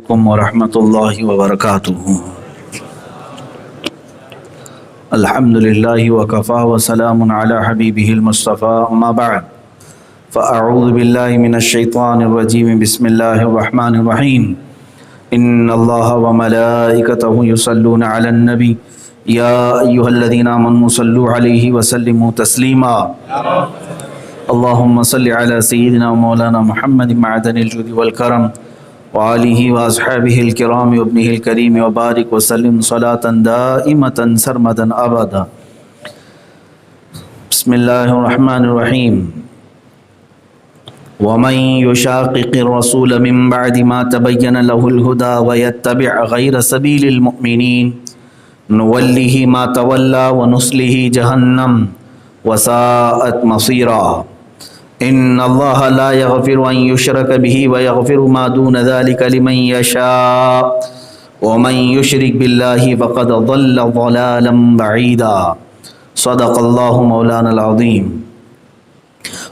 ورحمۃ اللہ وبرکاتہ۔ الحمد للہ وکفى وسلام علی حبیبہ المصطفى، اما بعد فاعوذ باللہ من الشیطان الرجیم، بسم اللہ الرحمن الرحیم۔ ان اللہ وملائکتہ یصلون علی النبی یا ایھا الذین آمنوا صلوا علیہ وسلموا تسلیما۔ اللہم صل علی سیدنا مولانا محمد معدن الجود والکرم وآلہ واصحابہ الکرام وابنہ الکریم وبارک وسلم صلاة دائمة سرمدا ابدا۔ بسم اللہ الرحمن الرحیم۔ ومن یشاقق الرسول من بعد ما تبین له الہدی ویتبع غیر سبیل المؤمنین نولہ ما تولی ونصلہ جہنم وساءت مصیرا۔ ان اللہ لا یغفر ان یشرک بہ ویغفر ما دون ذلک لمن یشاء ومن یشرک باللہ فقد ضل ضلالا بعیدا۔ صدق اللہ مولانا العظیم۔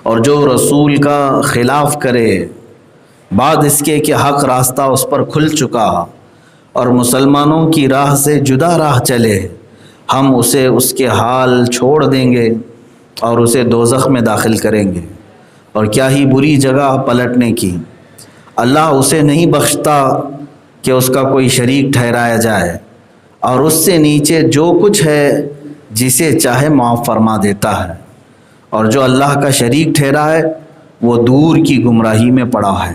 اور جو رسول کا خلاف کرے بعد اس کے کہ حق راستہ اس پر کھل چکا اور مسلمانوں کی راہ سے جدا راہ چلے، ہم اسے اس کے حال چھوڑ دیں گے اور اسے دوزخ میں داخل کریں گے، اور کیا ہی بری جگہ پلٹنے کی۔ اللہ اسے نہیں بخشتا کہ اس کا کوئی شریک ٹھہرایا جائے، اور اس سے نیچے جو کچھ ہے جسے چاہے معاف فرما دیتا ہے، اور جو اللہ کا شریک ٹھہرا ہے وہ دور کی گمراہی میں پڑا ہے۔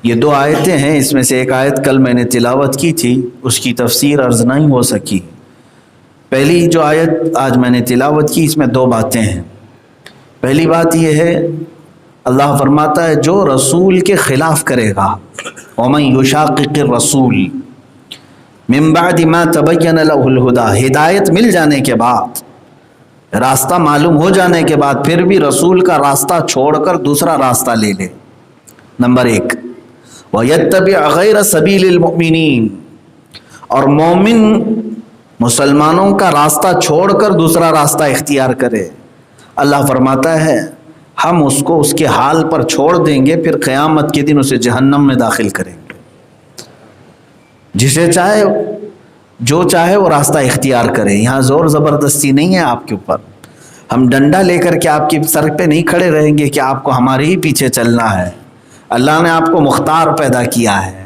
یہ دو آیتیں ہیں، اس میں سے ایک آیت کل میں نے تلاوت کی تھی، اس کی تفسیر عرض نہیں ہو سکی۔ پہلی جو آیت آج میں نے تلاوت کی، اس میں دو باتیں ہیں۔ پہلی بات یہ ہے، اللہ فرماتا ہے جو رسول کے خلاف کرے گا، وَمَن يُشَاقِقِ الرَّسُولِ مِن بَعْدِ مَا تَبَيَّنَ لَهُ الْهُدَى، ہدایت مل جانے کے بعد، راستہ معلوم ہو جانے کے بعد پھر بھی رسول کا راستہ چھوڑ کر دوسرا راستہ لے لے۔ نمبر ایک، وَيَتَّبِعْ غَيْرَ سَبِيلِ الْمُؤْمِنِينَ، اور مومن مسلمانوں کا راستہ چھوڑ کر دوسرا راستہ اختیار کرے۔ اللہ فرماتا ہے ہم اس کو اس کے حال پر چھوڑ دیں گے، پھر قیامت کے دن اسے جہنم میں داخل کریں گے۔ جسے چاہے جو چاہے وہ راستہ اختیار کرے، یہاں زور زبردستی نہیں ہے آپ کے اوپر۔ ہم ڈنڈا لے کر کے آپ کی سر پہ نہیں کھڑے رہیں گے کہ آپ کو ہمارے ہی پیچھے چلنا ہے۔ اللہ نے آپ کو مختار پیدا کیا ہے۔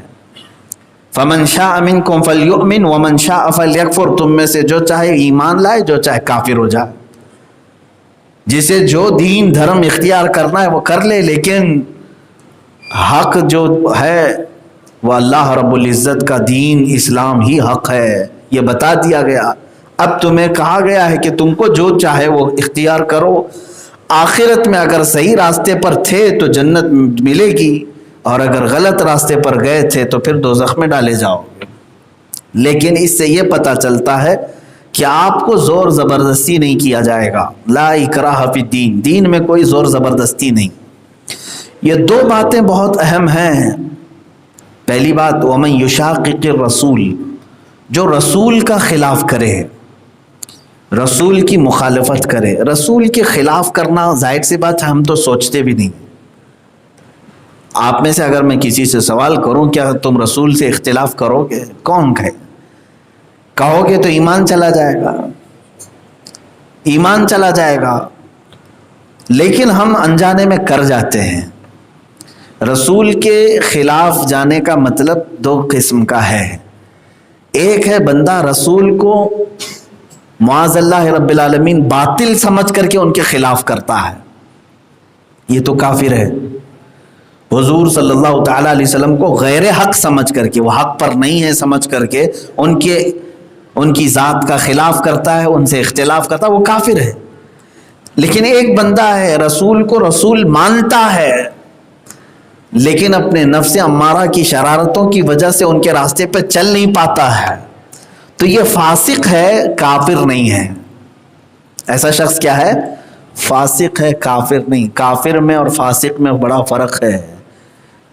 فَمَنْ شَاءَ مِنْكُمْ فَلْيُؤْمِنْ وَمَنْ شَاءَ فَلْيَكْفُرْ، تم میں سے جو چاہے ایمان لائے، جو چاہے کافر ہو جائے۔ جسے جو دین دھرم اختیار کرنا ہے وہ کر لے، لیکن حق جو ہے وہ اللہ رب العزت کا دین اسلام ہی حق ہے، یہ بتا دیا گیا۔ اب تمہیں کہا گیا ہے کہ تم کو جو چاہے وہ اختیار کرو، آخرت میں اگر صحیح راستے پر تھے تو جنت ملے گی، اور اگر غلط راستے پر گئے تھے تو پھر دوزخ میں ڈالے جاؤ گے۔ لیکن اس سے یہ پتہ چلتا ہے کہ آپ کو زور زبردستی نہیں کیا جائے گا۔ لا اکراہ فی الدین، دین میں کوئی زور زبردستی نہیں۔ یہ دو باتیں بہت اہم ہیں۔ پہلی بات، ومن یشاقق الرسول، جو رسول کا خلاف کرے، رسول کی مخالفت کرے۔ رسول کے خلاف کرنا ظاہر سی بات ہے، ہم تو سوچتے بھی نہیں۔ آپ میں سے اگر میں کسی سے سوال کروں کیا تم رسول سے اختلاف کرو گے، کون کہے؟ کہو گے تو ایمان چلا جائے گا، ایمان چلا جائے گا۔ لیکن ہم انجانے میں کر جاتے ہیں۔ رسول کے خلاف جانے کا مطلب دو قسم کا ہے۔ ایک ہے بندہ رسول کو معاذ اللہ رب العالمین باطل سمجھ کر کے ان کے خلاف کرتا ہے، یہ تو کافر ہے۔ حضور صلی اللہ تعالیٰ علیہ وسلم کو غیر حق سمجھ کر کے، وہ حق پر نہیں ہے سمجھ کر کے ان کی ذات کا خلاف کرتا ہے، ان سے اختلاف کرتا ہے، وہ کافر ہے۔ لیکن ایک بندہ ہے رسول کو رسول مانتا ہے، لیکن اپنے نفس امارہ کی شرارتوں کی وجہ سے ان کے راستے پہ چل نہیں پاتا ہے، تو یہ فاسق ہے، کافر نہیں ہے۔ ایسا شخص کیا ہے؟ فاسق ہے، کافر نہیں۔ کافر میں اور فاسق میں بڑا فرق ہے۔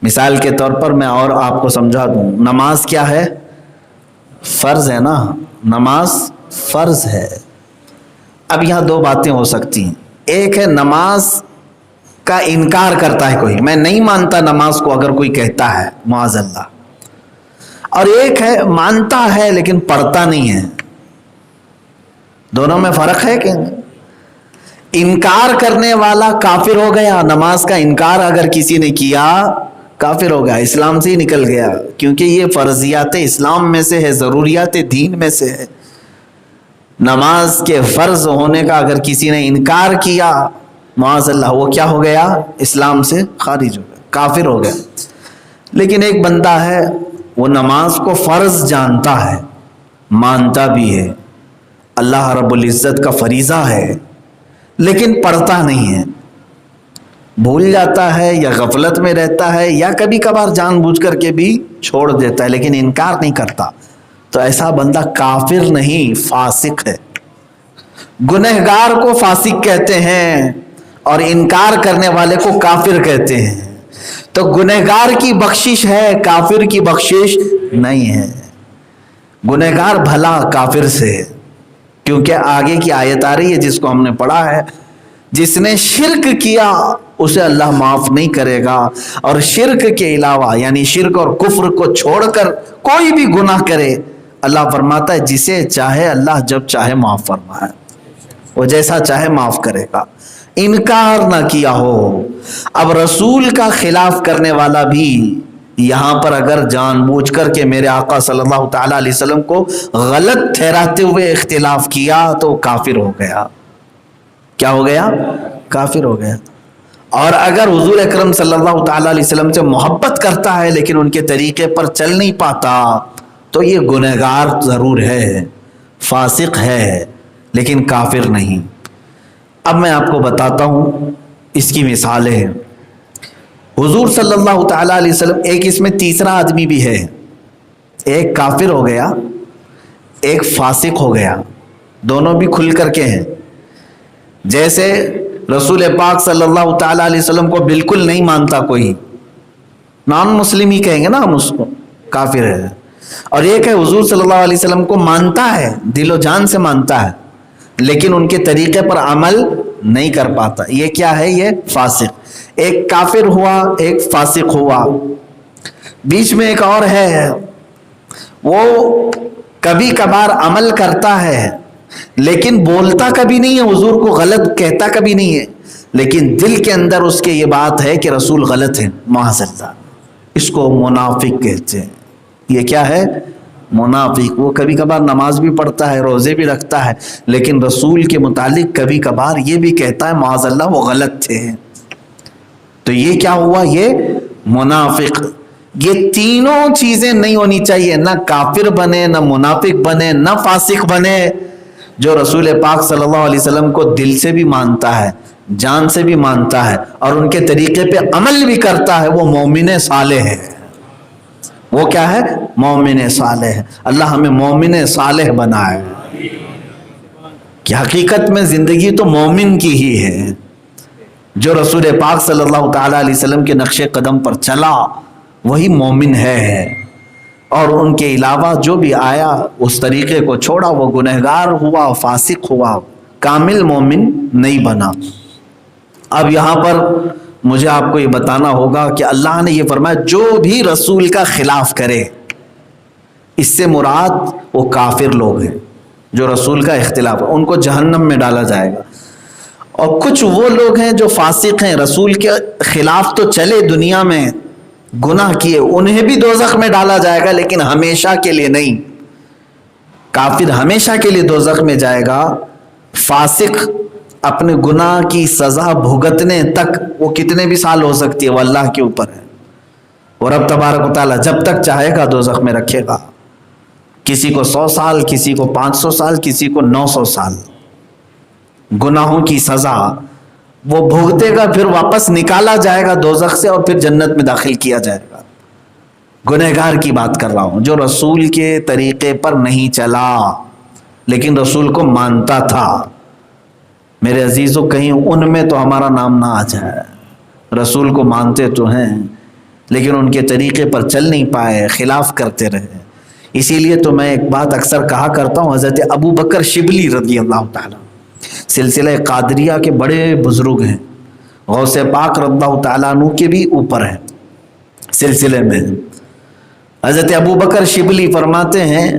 مثال کے طور پر میں اور آپ کو سمجھا دوں، نماز کیا ہے؟ فرض ہے نا، نماز فرض ہے۔ اب یہاں دو باتیں ہو سکتی ہیں۔ ایک ہے نماز کا انکار کرتا ہے کوئی، میں نہیں مانتا نماز کو، اگر کوئی کہتا ہے معاذ اللہ، اور ایک ہے مانتا ہے لیکن پڑھتا نہیں ہے. دونوں میں فرق ہے کہ انکار کرنے والا کافر ہو گیا. نماز کا انکار اگر کسی نے کیا کافر ہو گیا, اسلام سے ہی نکل گیا, کیونکہ یہ فرضیات اسلام میں سے ہے, ضروریات دین میں سے ہے. نماز کے فرض ہونے کا اگر کسی نے انکار کیا معاذ اللہ, وہ کیا ہو گیا؟ اسلام سے خارج ہو گیا, کافر ہو گیا. لیکن ایک بندہ ہے وہ نماز کو فرض جانتا ہے, مانتا بھی ہے, اللہ رب العزت کا فریضہ ہے, لیکن پڑھتا نہیں ہے, بھول جاتا ہے یا غفلت میں رہتا ہے یا کبھی کبھار جان بوجھ کر کے بھی چھوڑ دیتا ہے, لیکن انکار نہیں کرتا. تو ایسا بندہ کافر نہیں, فاسق ہے. گنہگار کو فاسق کہتے ہیں اور انکار کرنے والے کو کافر کہتے ہیں. تو گنہگار کی بخشش ہے, کافر کی بخشش نہیں ہے. گنہگار بھلا کافر سے, کیونکہ آگے کی آیت آ رہی ہے جس کو ہم نے پڑھا ہے, جس نے شرک کیا اسے اللہ معاف نہیں کرے گا, اور شرک کے علاوہ یعنی شرک اور کفر کو چھوڑ کر کوئی بھی گناہ کرے اللہ فرماتا ہے جسے چاہے اللہ جب چاہے معاف فرمائے, وہ جیسا چاہے معاف کرے گا. انکار نہ کیا ہو. اب رسول کا خلاف کرنے والا بھی یہاں پر اگر جان بوجھ کر کے میرے آقا صلی اللہ تعالیٰ علیہ وسلم کو غلط ٹھہراتے ہوئے اختلاف کیا تو کافر ہو گیا. کیا ہو گیا؟ کافر ہو گیا. اور اگر حضور اکرم صلی اللہ تعالیٰ علیہ وسلم سے محبت کرتا ہے لیکن ان کے طریقے پر چل نہیں پاتا تو یہ گنہگار ضرور ہے, فاسق ہے, لیکن کافر نہیں. اب میں آپ کو بتاتا ہوں اس کی مثالیں. حضور صلی اللہ تعالیٰ علیہ وسلم, ایک اس میں تیسرا آدمی بھی ہے, ایک کافر ہو گیا ایک فاسق ہو گیا, دونوں بھی کھل کر کے ہیں. جیسے رسول پاک صلی اللہ تعالیٰ علیہ وسلم کو بالکل نہیں مانتا کوئی, نان مسلم ہی کہیں گے نا ہم اس کو, کافر ہے. اور ایک ہے حضور صلی اللہ علیہ وسلم کو مانتا ہے, دل و جان سے مانتا ہے, لیکن ان کے طریقے پر عمل نہیں کر پاتا. یہ کیا ہے؟ یہ فاسق. ایک کافر ہوا ایک فاسق ہوا. بیچ میں ایک اور ہے, وہ کبھی کبھار عمل کرتا ہے لیکن بولتا کبھی نہیں ہے, حضور کو غلط کہتا کبھی نہیں ہے, لیکن دل کے اندر اس کے یہ بات ہے کہ رسول غلط ہے, معاذ اللہ. اس کو منافق کہتے ہیں. یہ کیا ہے؟ منافق. وہ کبھی کبھار نماز بھی پڑھتا ہے, روزے بھی رکھتا ہے, لیکن رسول کے متعلق کبھی کبھار یہ بھی کہتا ہے معاذ اللہ وہ غلط تھے. تو یہ کیا ہوا؟ یہ منافق. یہ تینوں چیزیں نہیں ہونی چاہیے, نہ کافر بنے, نہ منافق بنے, نہ فاسق بنے. جو رسول پاک صلی اللہ علیہ وسلم کو دل سے بھی مانتا ہے, جان سے بھی مانتا ہے, اور ان کے طریقے پہ عمل بھی کرتا ہے, وہ مومن صالح ہے. وہ کیا ہے؟ مومن صالح ہے. اللہ ہمیں مومن صالح بنائے. کہ حقیقت میں زندگی تو مومن کی ہی ہے. جو رسول پاک صلی اللہ تعالیٰ علیہ وسلم کے نقش قدم پر چلا وہی مومن ہے, اور ان کے علاوہ جو بھی آیا اس طریقے کو چھوڑا وہ گنہگار ہوا, فاسق ہوا, کامل مومن نہیں بنا. اب یہاں پر مجھے آپ کو یہ بتانا ہوگا کہ اللہ نے یہ فرمایا جو بھی رسول کا خلاف کرے, اس سے مراد وہ کافر لوگ ہیں جو رسول کا اختلاف, ان کو جہنم میں ڈالا جائے گا. اور کچھ وہ لوگ ہیں جو فاسق ہیں, رسول کے خلاف تو چلے دنیا میں, گناہ کیے, انہیں بھی دوزخ میں ڈالا جائے گا, لیکن ہمیشہ کے لیے نہیں. کافر ہمیشہ کے لیے دوزخ میں جائے گا, فاسق اپنے گناہ کی سزا بھگتنے تک وہ کتنے بھی سال ہو سکتی ہے وہ اللہ کے اوپر ہے. اور رب تبارک و تعالیٰ جب تک چاہے گا دوزخ میں رکھے گا. کسی کو 100 سال, کسی کو 500 سال, کسی کو 900 سال گناہوں کی سزا وہ بھوگتے گا, پھر واپس نکالا جائے گا دوزخ سے اور پھر جنت میں داخل کیا جائے گا. گنہگار کی بات کر رہا ہوں جو رسول کے طریقے پر نہیں چلا لیکن رسول کو مانتا تھا. میرے عزیزو, کہیں ان میں تو ہمارا نام نہ آ جائے. رسول کو مانتے تو ہیں لیکن ان کے طریقے پر چل نہیں پائے, خلاف کرتے رہے. اسی لیے تو میں ایک بات اکثر کہا کرتا ہوں, حضرت ابو بکر شبلی رضی اللہ تعالیٰ سلسلہ قادریہ کے بڑے بزرگ ہیں, غوث پاک رضی اللہ تعالیٰ عنہ کے بھی اوپر ہیں سلسلے میں. حضرت ابو بکر شبلی فرماتے ہیں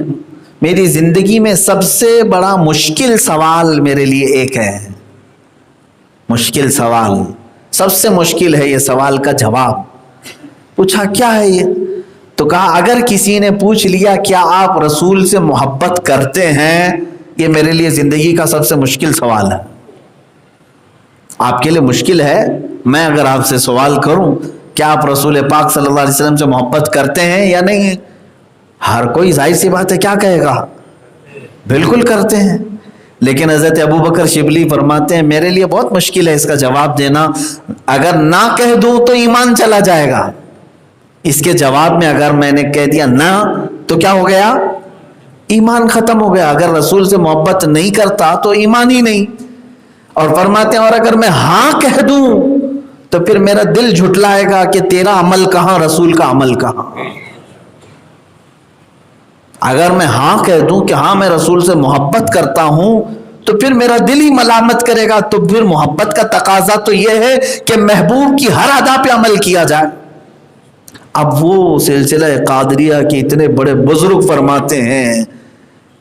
میری زندگی میں سب سے بڑا مشکل سوال میرے لیے ایک ہے، مشکل سوال، سب سے مشکل ہے یہ سوال کا جواب۔ پوچھا کیا ہے یہ؟ تو کہا اگر کسی نے پوچھ لیا کیا آپ رسول سے محبت کرتے ہیں، یہ میرے لیے زندگی کا سب سے مشکل سوال ہے۔ آپ کے لیے مشکل ہے، میں اگر آپ سے سوال کروں کیا آپ رسول پاک صلی اللہ علیہ وسلم سے محبت کرتے ہیں یا نہیں، ہر کوئی ظاہر سی بات ہے کیا کہے گا؟ بالکل کرتے ہیں۔ لیکن حضرت ابو بکر شبلی فرماتے ہیں میرے لیے بہت مشکل ہے اس کا جواب دینا، اگر نہ کہہ دوں تو ایمان چلا جائے گا، اس کے جواب میں اگر میں نے کہہ دیا نہ تو کیا ہو گیا؟ ایمان ختم ہو گیا۔ اگر رسول سے محبت نہیں کرتا تو ایمان ہی نہیں۔ اور فرماتے ہیں اور اگر میں ہاں کہہ دوں تو پھر میرا دل جھٹلائے گا کہ تیرا عمل کہاں، رسول کا عمل کہاں۔ اگر میں ہاں کہہ دوں کہ ہاں میں رسول سے محبت کرتا ہوں تو پھر میرا دل ہی ملامت کرے گا، تو پھر محبت کا تقاضا تو یہ ہے کہ محبوب کی ہر ادا پہ عمل کیا جائے۔ اب وہ سلسلہ قادریہ کے اتنے بڑے بزرگ فرماتے ہیں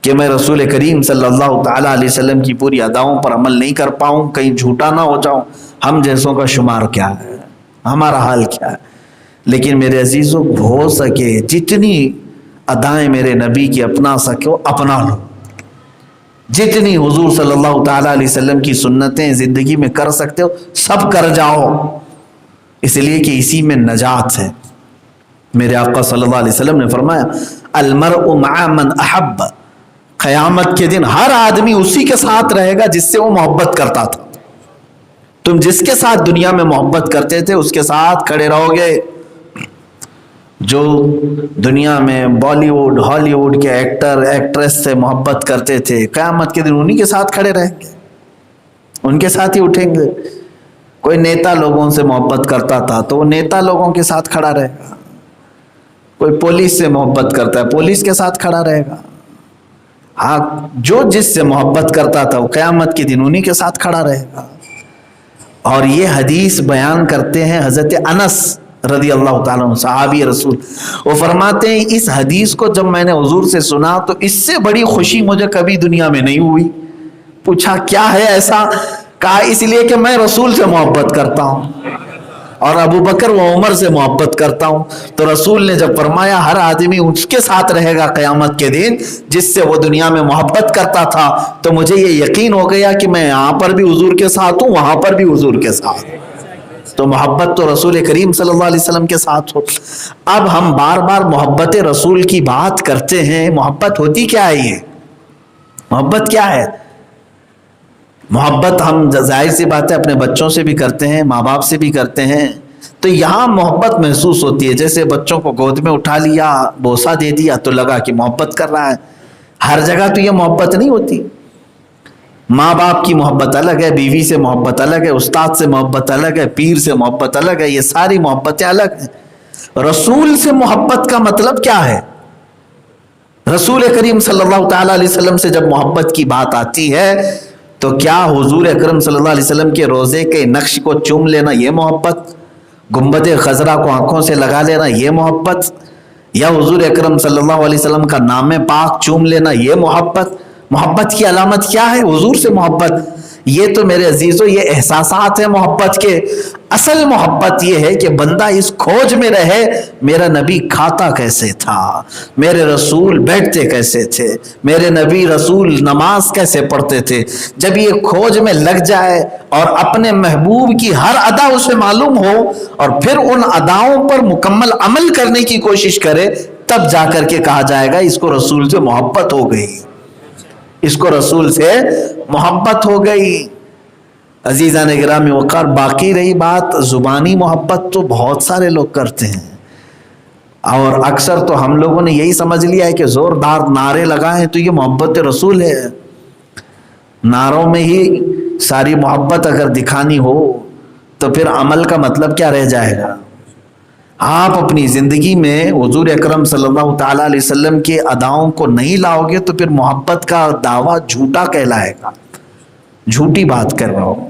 کہ میں رسول کریم صلی اللہ تعالیٰ علیہ وسلم کی پوری اداؤں پر عمل نہیں کر پاؤں، کہیں جھوٹا نہ ہو جاؤں، ہم جیسوں کا شمار کیا ہے، ہمارا حال کیا ہے۔ لیکن میرے عزیزوں ہو سکے جتنی ادائیں میرے نبی کی اپنا سکو اپنا لو، جتنی حضور صلی اللہ تعالیٰ علیہ وسلم کی سنتیں زندگی میں کر سکتے ہو سب کر جاؤ، اس لیے کہ اسی میں نجات ہے۔ میرے آقا صلی اللہ علیہ وسلم نے فرمایا المرء مع من احب، قیامت کے دن ہر آدمی اسی کے ساتھ رہے گا جس سے وہ محبت کرتا تھا۔ تم جس کے ساتھ دنیا میں محبت کرتے تھے اس کے ساتھ کھڑے رہو گے۔ جو دنیا میں بالی ووڈ ہالی ووڈ کے ایکٹر ایکٹریس سے محبت کرتے تھے قیامت کے دن انہی کے ساتھ کھڑے رہیں گے، ان کے ساتھ ہی اٹھیں گے۔ کوئی نیتا لوگوں سے محبت کرتا تھا تو وہ نیتا لوگوں کے ساتھ کھڑا رہے گا، کوئی پولیس سے محبت کرتا ہے پولیس کے ساتھ کھڑا رہے گا۔ ہاں جو جس سے محبت کرتا تھا وہ قیامت کے دن انہی کے ساتھ کھڑا رہے گا۔ اور یہ حدیث بیان کرتے ہیں حضرت انس رضی اللہ تعالیٰ عنہ صحابی رسول، وہ فرماتے ہیں اس حدیث کو جب میں نے حضور سے سنا تو اس سے بڑی خوشی مجھے کبھی دنیا میں نہیں ہوئی۔ پوچھا کیا ہے ایسا؟ کہا اس لیے کہ میں رسول سے محبت کرتا ہوں اور ابو بکر و عمر سے محبت کرتا ہوں۔ تو رسول نے جب فرمایا ہر آدمی اس کے ساتھ رہے گا قیامت کے دن جس سے وہ دنیا میں محبت کرتا تھا، تو مجھے یہ یقین ہو گیا کہ میں یہاں پر بھی حضور کے ساتھ ہوں وہاں پر بھی حضور کے ساتھ۔ تو محبت تو رسول کریم صلی اللہ علیہ وسلم کے ساتھ ہو۔ اب ہم بار بار محبت رسول کی بات کرتے ہیں، محبت ہوتی کیا ہے؟ یہ محبت کیا ہے؟ محبت ہم ظاہر سی بات ہے اپنے بچوں سے بھی کرتے ہیں، ماں باپ سے بھی کرتے ہیں، تو یہاں محبت محسوس ہوتی ہے۔ جیسے بچوں کو گود میں اٹھا لیا، بوسہ دے دیا تو لگا کہ محبت کر رہا ہے۔ ہر جگہ تو یہ محبت نہیں ہوتی۔ ماں باپ کی محبت الگ ہے، بیوی سے محبت الگ ہے، استاد سے محبت الگ ہے، پیر سے محبت الگ ہے، یہ ساری محبتیں الگ ہیں۔ رسول سے محبت کا مطلب کیا ہے؟ رسول کریم صلی اللہ تعالیٰ علیہ وسلم سے جب محبت کی بات آتی ہے تو کیا حضور اکرم صلی اللہ علیہ وسلم کے روزے کے نقش کو چوم لینا یہ محبت؟ گنبد خضرا کو آنکھوں سے لگا لینا یہ محبت؟ یا حضور اکرم صلی اللہ علیہ وسلم کا نام پاک چوم لینا یہ محبت؟ محبت کی علامت کیا ہے؟ حضور سے محبت۔ یہ تو میرے عزیزو یہ احساسات ہیں محبت کے۔ اصل محبت یہ ہے کہ بندہ اس کھوج میں رہے میرا نبی کھاتا کیسے تھا، میرے رسول بیٹھتے کیسے تھے، میرے نبی رسول نماز کیسے پڑھتے تھے۔ جب یہ کھوج میں لگ جائے اور اپنے محبوب کی ہر ادا اسے معلوم ہو اور پھر ان اداؤں پر مکمل عمل کرنے کی کوشش کرے، تب جا کر کے کہا جائے گا اس کو رسول سے محبت ہو گئی، اس کو رسول سے محبت ہو گئی۔ عزیزان گرامی وقار، باقی رہی بات زبانی محبت تو بہت سارے لوگ کرتے ہیں، اور اکثر تو ہم لوگوں نے یہی سمجھ لیا ہے کہ زوردار نعرے لگائیں تو یہ محبت رسول ہے۔ نعروں میں ہی ساری محبت اگر دکھانی ہو تو پھر عمل کا مطلب کیا رہ جائے گا؟ آپ اپنی زندگی میں حضور اکرم صلی اللہ تعالیٰ علیہ وسلم کے اداؤں کو نہیں لاؤ گے تو پھر محبت کا دعویٰ جھوٹا کہلائے گا، جھوٹی بات کر رہا ہوں۔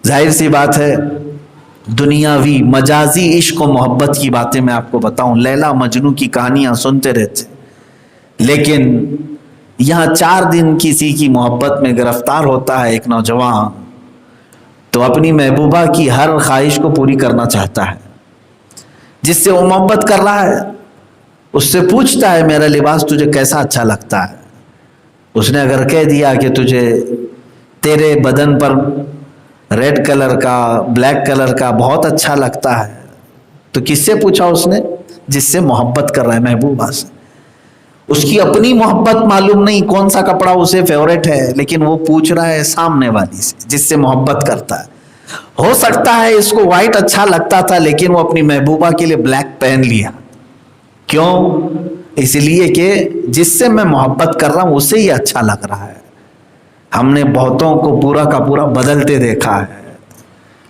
ظاہر سی بات ہے دنیاوی مجازی عشق و محبت کی باتیں میں آپ کو بتاؤں، لیلا مجنو کی کہانیاں سنتے رہتے، لیکن یہاں 4 دن کسی کی محبت میں گرفتار ہوتا ہے ایک نوجوان، تو اپنی محبوبہ کی ہر خواہش کو پوری کرنا چاہتا ہے، جس سے وہ محبت کر رہا ہے اس سے پوچھتا ہے میرا لباس تجھے کیسا اچھا لگتا ہے؟ اس نے اگر کہہ دیا کہ تجھے تیرے بدن پر ریڈ کلر کا بلیک کلر کا بہت اچھا لگتا ہے، تو کس سے پوچھا اس نے؟ جس سے محبت کر رہا ہے، محبوبہ سے۔ اس کی اپنی محبت معلوم نہیں کون سا کپڑا اسے فیورٹ ہے، لیکن وہ پوچھ رہا ہے سامنے والی سے جس سے محبت کرتا ہے۔ ہو سکتا ہے اس کو وائٹ اچھا لگتا تھا لیکن وہ اپنی محبوبہ کے لیے بلیک پہن لیا، کیوں؟ اس لیے کہ جس سے میں محبت کر رہا ہوں اسے ہی اچھا لگ رہا ہے۔ ہم نے بہتوں کو پورا کا پورا بدلتے دیکھا ہے،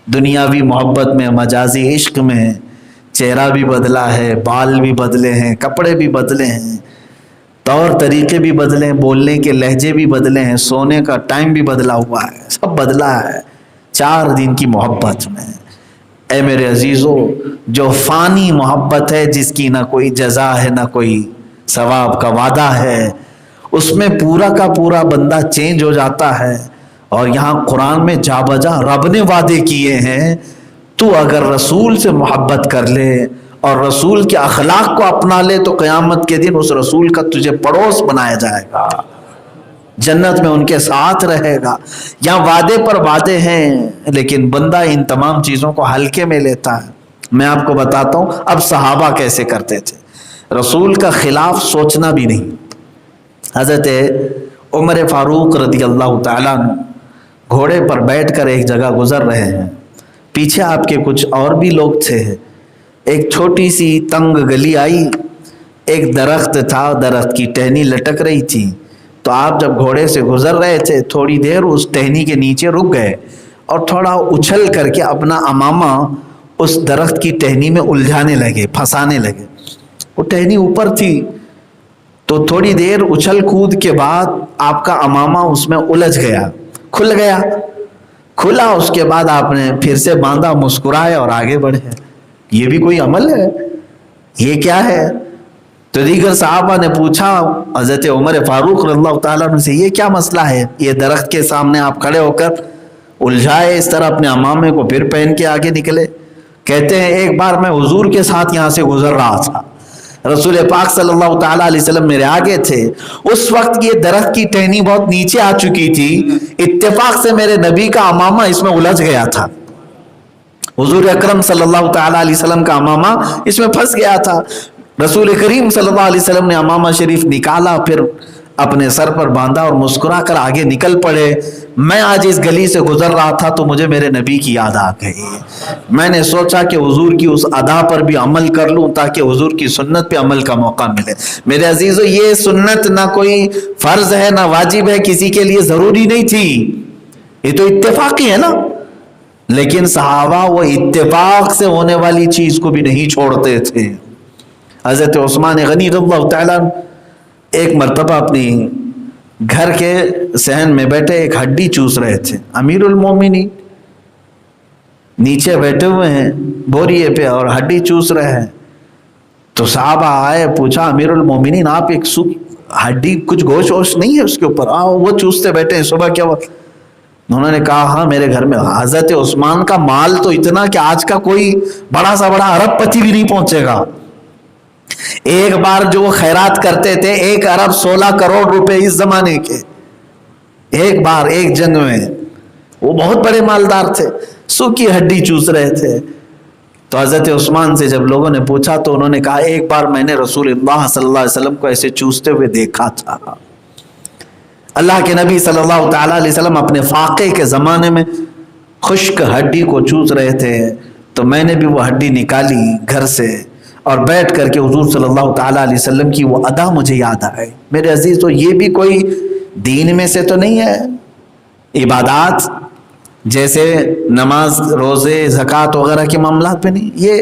دنیاوی محبت میں، مجازی عشق میں چہرہ بھی بدلا ہے، بال بھی بدلے ہیں، کپڑے بھی بدلے ہیں، طور طریقے بھی بدلے ہیں، بولنے کے لہجے بھی بدلے ہیں، سونے کا ٹائم بھی بدلا ہوا ہے، سب بدلا ہے 4 دن کی محبت میں۔ اے میرے عزیزو، جو فانی محبت ہے جس کی نہ کوئی جزا ہے نہ کوئی ثواب کا وعدہ ہے، اس میں پورا کا پورا بندہ چینج ہو جاتا ہے۔ اور یہاں قرآن میں جا بجا رب نے وعدے کیے ہیں، تو اگر رسول سے محبت کر لے اور رسول کے اخلاق کو اپنا لے تو قیامت کے دن اس رسول کا تجھے پڑوس بنایا جائے گا، جنت میں ان کے ساتھ رہے گا۔ یہاں وعدے پر وعدے ہیں لیکن بندہ ان تمام چیزوں کو ہلکے میں لیتا ہے۔ میں آپ کو بتاتا ہوں اب صحابہ کیسے کرتے تھے، رسول کا خلاف سوچنا بھی نہیں۔ حضرت عمر فاروق رضی اللہ تعالیٰ عنہ گھوڑے پر بیٹھ کر ایک جگہ گزر رہے ہیں، پیچھے آپ کے کچھ اور بھی لوگ تھے، ایک چھوٹی سی تنگ گلی آئی، ایک درخت تھا، درخت کی ٹہنی لٹک رہی تھی، تو آپ جب گھوڑے سے گزر رہے تھے تھوڑی دیر اس ٹہنی کے نیچے رک گئے اور تھوڑا اچھل کر کے اپنا امامہ اس درخت کی ٹہنی میں الجھانے لگے، پھنسانے لگے۔ وہ ٹہنی اوپر تھی تو تھوڑی دیر اچھل کود کے بعد آپ کا امامہ اس میں الجھ گیا، کھل گیا، کھلا، اس کے بعد آپ نے پھر سے باندھا، مسکرائے اور آگے بڑھے۔ یہ بھی کوئی عمل ہے؟ یہ کیا ہے؟ تو دیگر صحابہ نے پوچھا حضرت عمر فاروق رضی اللہ تعالیٰ عنہ سے، یہ کیا مسئلہ ہے؟ یہ درخت کے سامنے آپ کھڑے ہو کر الجھائے اس طرح اپنے امامے کو، پھر پہن کے آگے نکلے۔ کہتے ہیں ایک بار میں حضور کے ساتھ یہاں سے گزر رہا تھا، رسول پاک صلی اللہ تعالیٰ علیہ وسلم میرے آگے تھے، اس وقت یہ درخت کی ٹہنی بہت نیچے آ چکی تھی، اتفاق سے میرے نبی کا امامہ اس میں الجھ گیا تھا، حضور اکرم صلی اللہ تعالیٰ علیہ وسلم کا امامہ اس میں پھنس گیا تھا۔ رسول کریم صلی اللہ علیہ وسلم نے امامہ شریف نکالا، پھر اپنے سر پر باندھا اور مسکرا کر آگے نکل پڑے۔ میں آج اس گلی سے گزر رہا تھا تو مجھے میرے نبی کی یاد آ گئی، میں نے سوچا کہ حضور کی اس ادا پر بھی عمل کر لوں تاکہ حضور کی سنت پہ عمل کا موقع ملے۔ میرے عزیزو، یہ سنت نہ کوئی فرض ہے نہ واجب ہے، کسی کے لیے ضروری نہیں تھی، یہ تو اتفاقی ہے نا، لیکن صحابہ وہ اتفاق سے ہونے والی چیز کو بھی نہیں چھوڑتے تھے۔ حضرت عثمان غنی رضی اللہ تعالیٰ ایک مرتبہ اپنی گھر کے صحن میں بیٹھے ایک ہڈی چوس رہے تھے، امیر المومنین نیچے بیٹھے ہوئے ہیں بوریے پہ اور ہڈی چوس رہے ہیں، تو صحابہ آئے، پوچھا امیر المومنین آپ ایک ہڈی کچھ گوشت ووشت نہیں ہے اس کے اوپر؟ وہ چوستے بیٹھے ہیں صبح کیا وقت؟ انہوں نے کہا ہاں میرے گھر میں۔ حضرت عثمان کا مال تو اتنا کہ آج کا کوئی بڑا سا بڑا ارب پتی بھی نہیں پہنچے گا۔ ایک بار جو وہ خیرات کرتے تھے 1 ارب 16 کروڑ روپے اس زمانے کے، ایک بار ایک جنگ میں، وہ بہت بڑے مالدار تھے، سوکھی ہڈی چوس رہے تھے۔ تو حضرت عثمان سے جب لوگوں نے پوچھا تو انہوں نے کہا ایک بار میں نے رسول اللہ صلی اللہ علیہ وسلم کو ایسے چوستے ہوئے دیکھا تھا۔ اللہ کے نبی صلی اللہ تعالیٰ علیہ وسلم اپنے فاقے کے زمانے میں خشک ہڈی کو چوس رہے تھے، تو میں نے بھی وہ ہڈی نکالی گھر سے اور بیٹھ کر کے حضور صلی اللہ تعالیٰ علیہ وسلم کی وہ ادا مجھے یاد آئے۔ میرے عزیز، تو یہ بھی کوئی دین میں سے تو نہیں ہے، عبادات جیسے نماز، روزے، زکوٰۃ وغیرہ کے معاملات پہ نہیں، یہ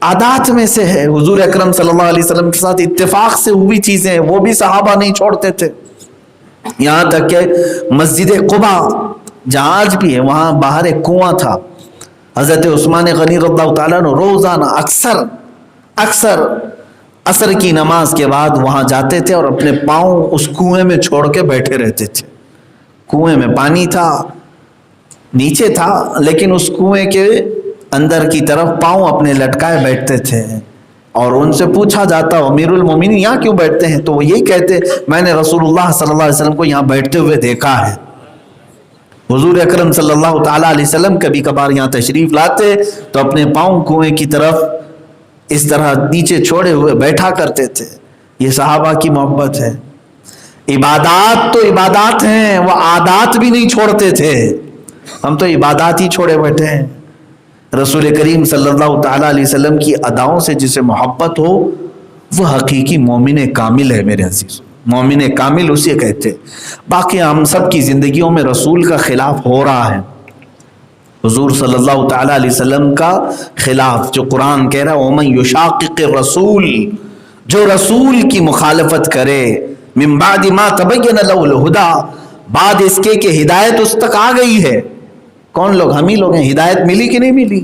عادات میں سے ہے، حضور اکرم صلی اللہ علیہ وسلم کے ساتھ اتفاق سے ہوئی چیزیں، وہ بھی صحابہ نہیں چھوڑتے تھے۔ یہاں تک کہ مسجد قباء جہاں آج بھی ہے، وہاں باہر ایک کنواں تھا، حضرت عثمان غنی رضی اللہ تعالیٰ عنہ روزانہ اکثر عصر کی نماز کے بعد وہاں جاتے تھے اور اپنے پاؤں اس کنویں میں چھوڑ کے بیٹھے رہتے تھے. کنویں میں پانی تھا، نیچے تھا، لیکن اس کنویں کے اندر کی طرف پاؤں اپنے لٹکائے بیٹھتے تھے. اور ان سے پوچھا جاتا امیر المومنین یہاں کیوں بیٹھتے ہیں؟ تو وہ یہی کہتے میں نے رسول اللہ صلی اللہ علیہ وسلم کو یہاں بیٹھتے ہوئے دیکھا ہے. حضور اکرم صلی اللہ تعالیٰ علیہ وسلم کبھی کبھار یہاں تشریف لاتے تو اپنے پاؤں کنویں کی طرف اس طرح نیچے چھوڑے ہوئے بیٹھا کرتے تھے. یہ صحابہ کی محبت ہے. عبادات تو عبادات ہیں، وہ عادات بھی نہیں چھوڑتے تھے. ہم تو عبادات ہی چھوڑے بیٹھے ہیں. رسول کریم صلی اللہ تعالیٰ علیہ وسلم کی اداؤں سے جسے محبت ہو وہ حقیقی مومن کامل ہے. میرے عزیز، مومن کامل اسے کہتے. باقی ہم سب کی زندگیوں میں رسول کا خلاف ہو رہا ہے. حضور صلی اللہ تعالیٰ علیہ وسلم کا خلاف جو قرآن کہہ رہا ہے وَمَن يُشَاقِقِ الرَّسُولِ، جو رسول کی مخالفت کرے، من بعد ما تبین له الہدی، بعد اس کے کہ ہدایت اس تک آ گئی ہے. کون لوگ؟ ہم ہی لوگ ہیں. ہدایت ملی کہ نہیں ملی؟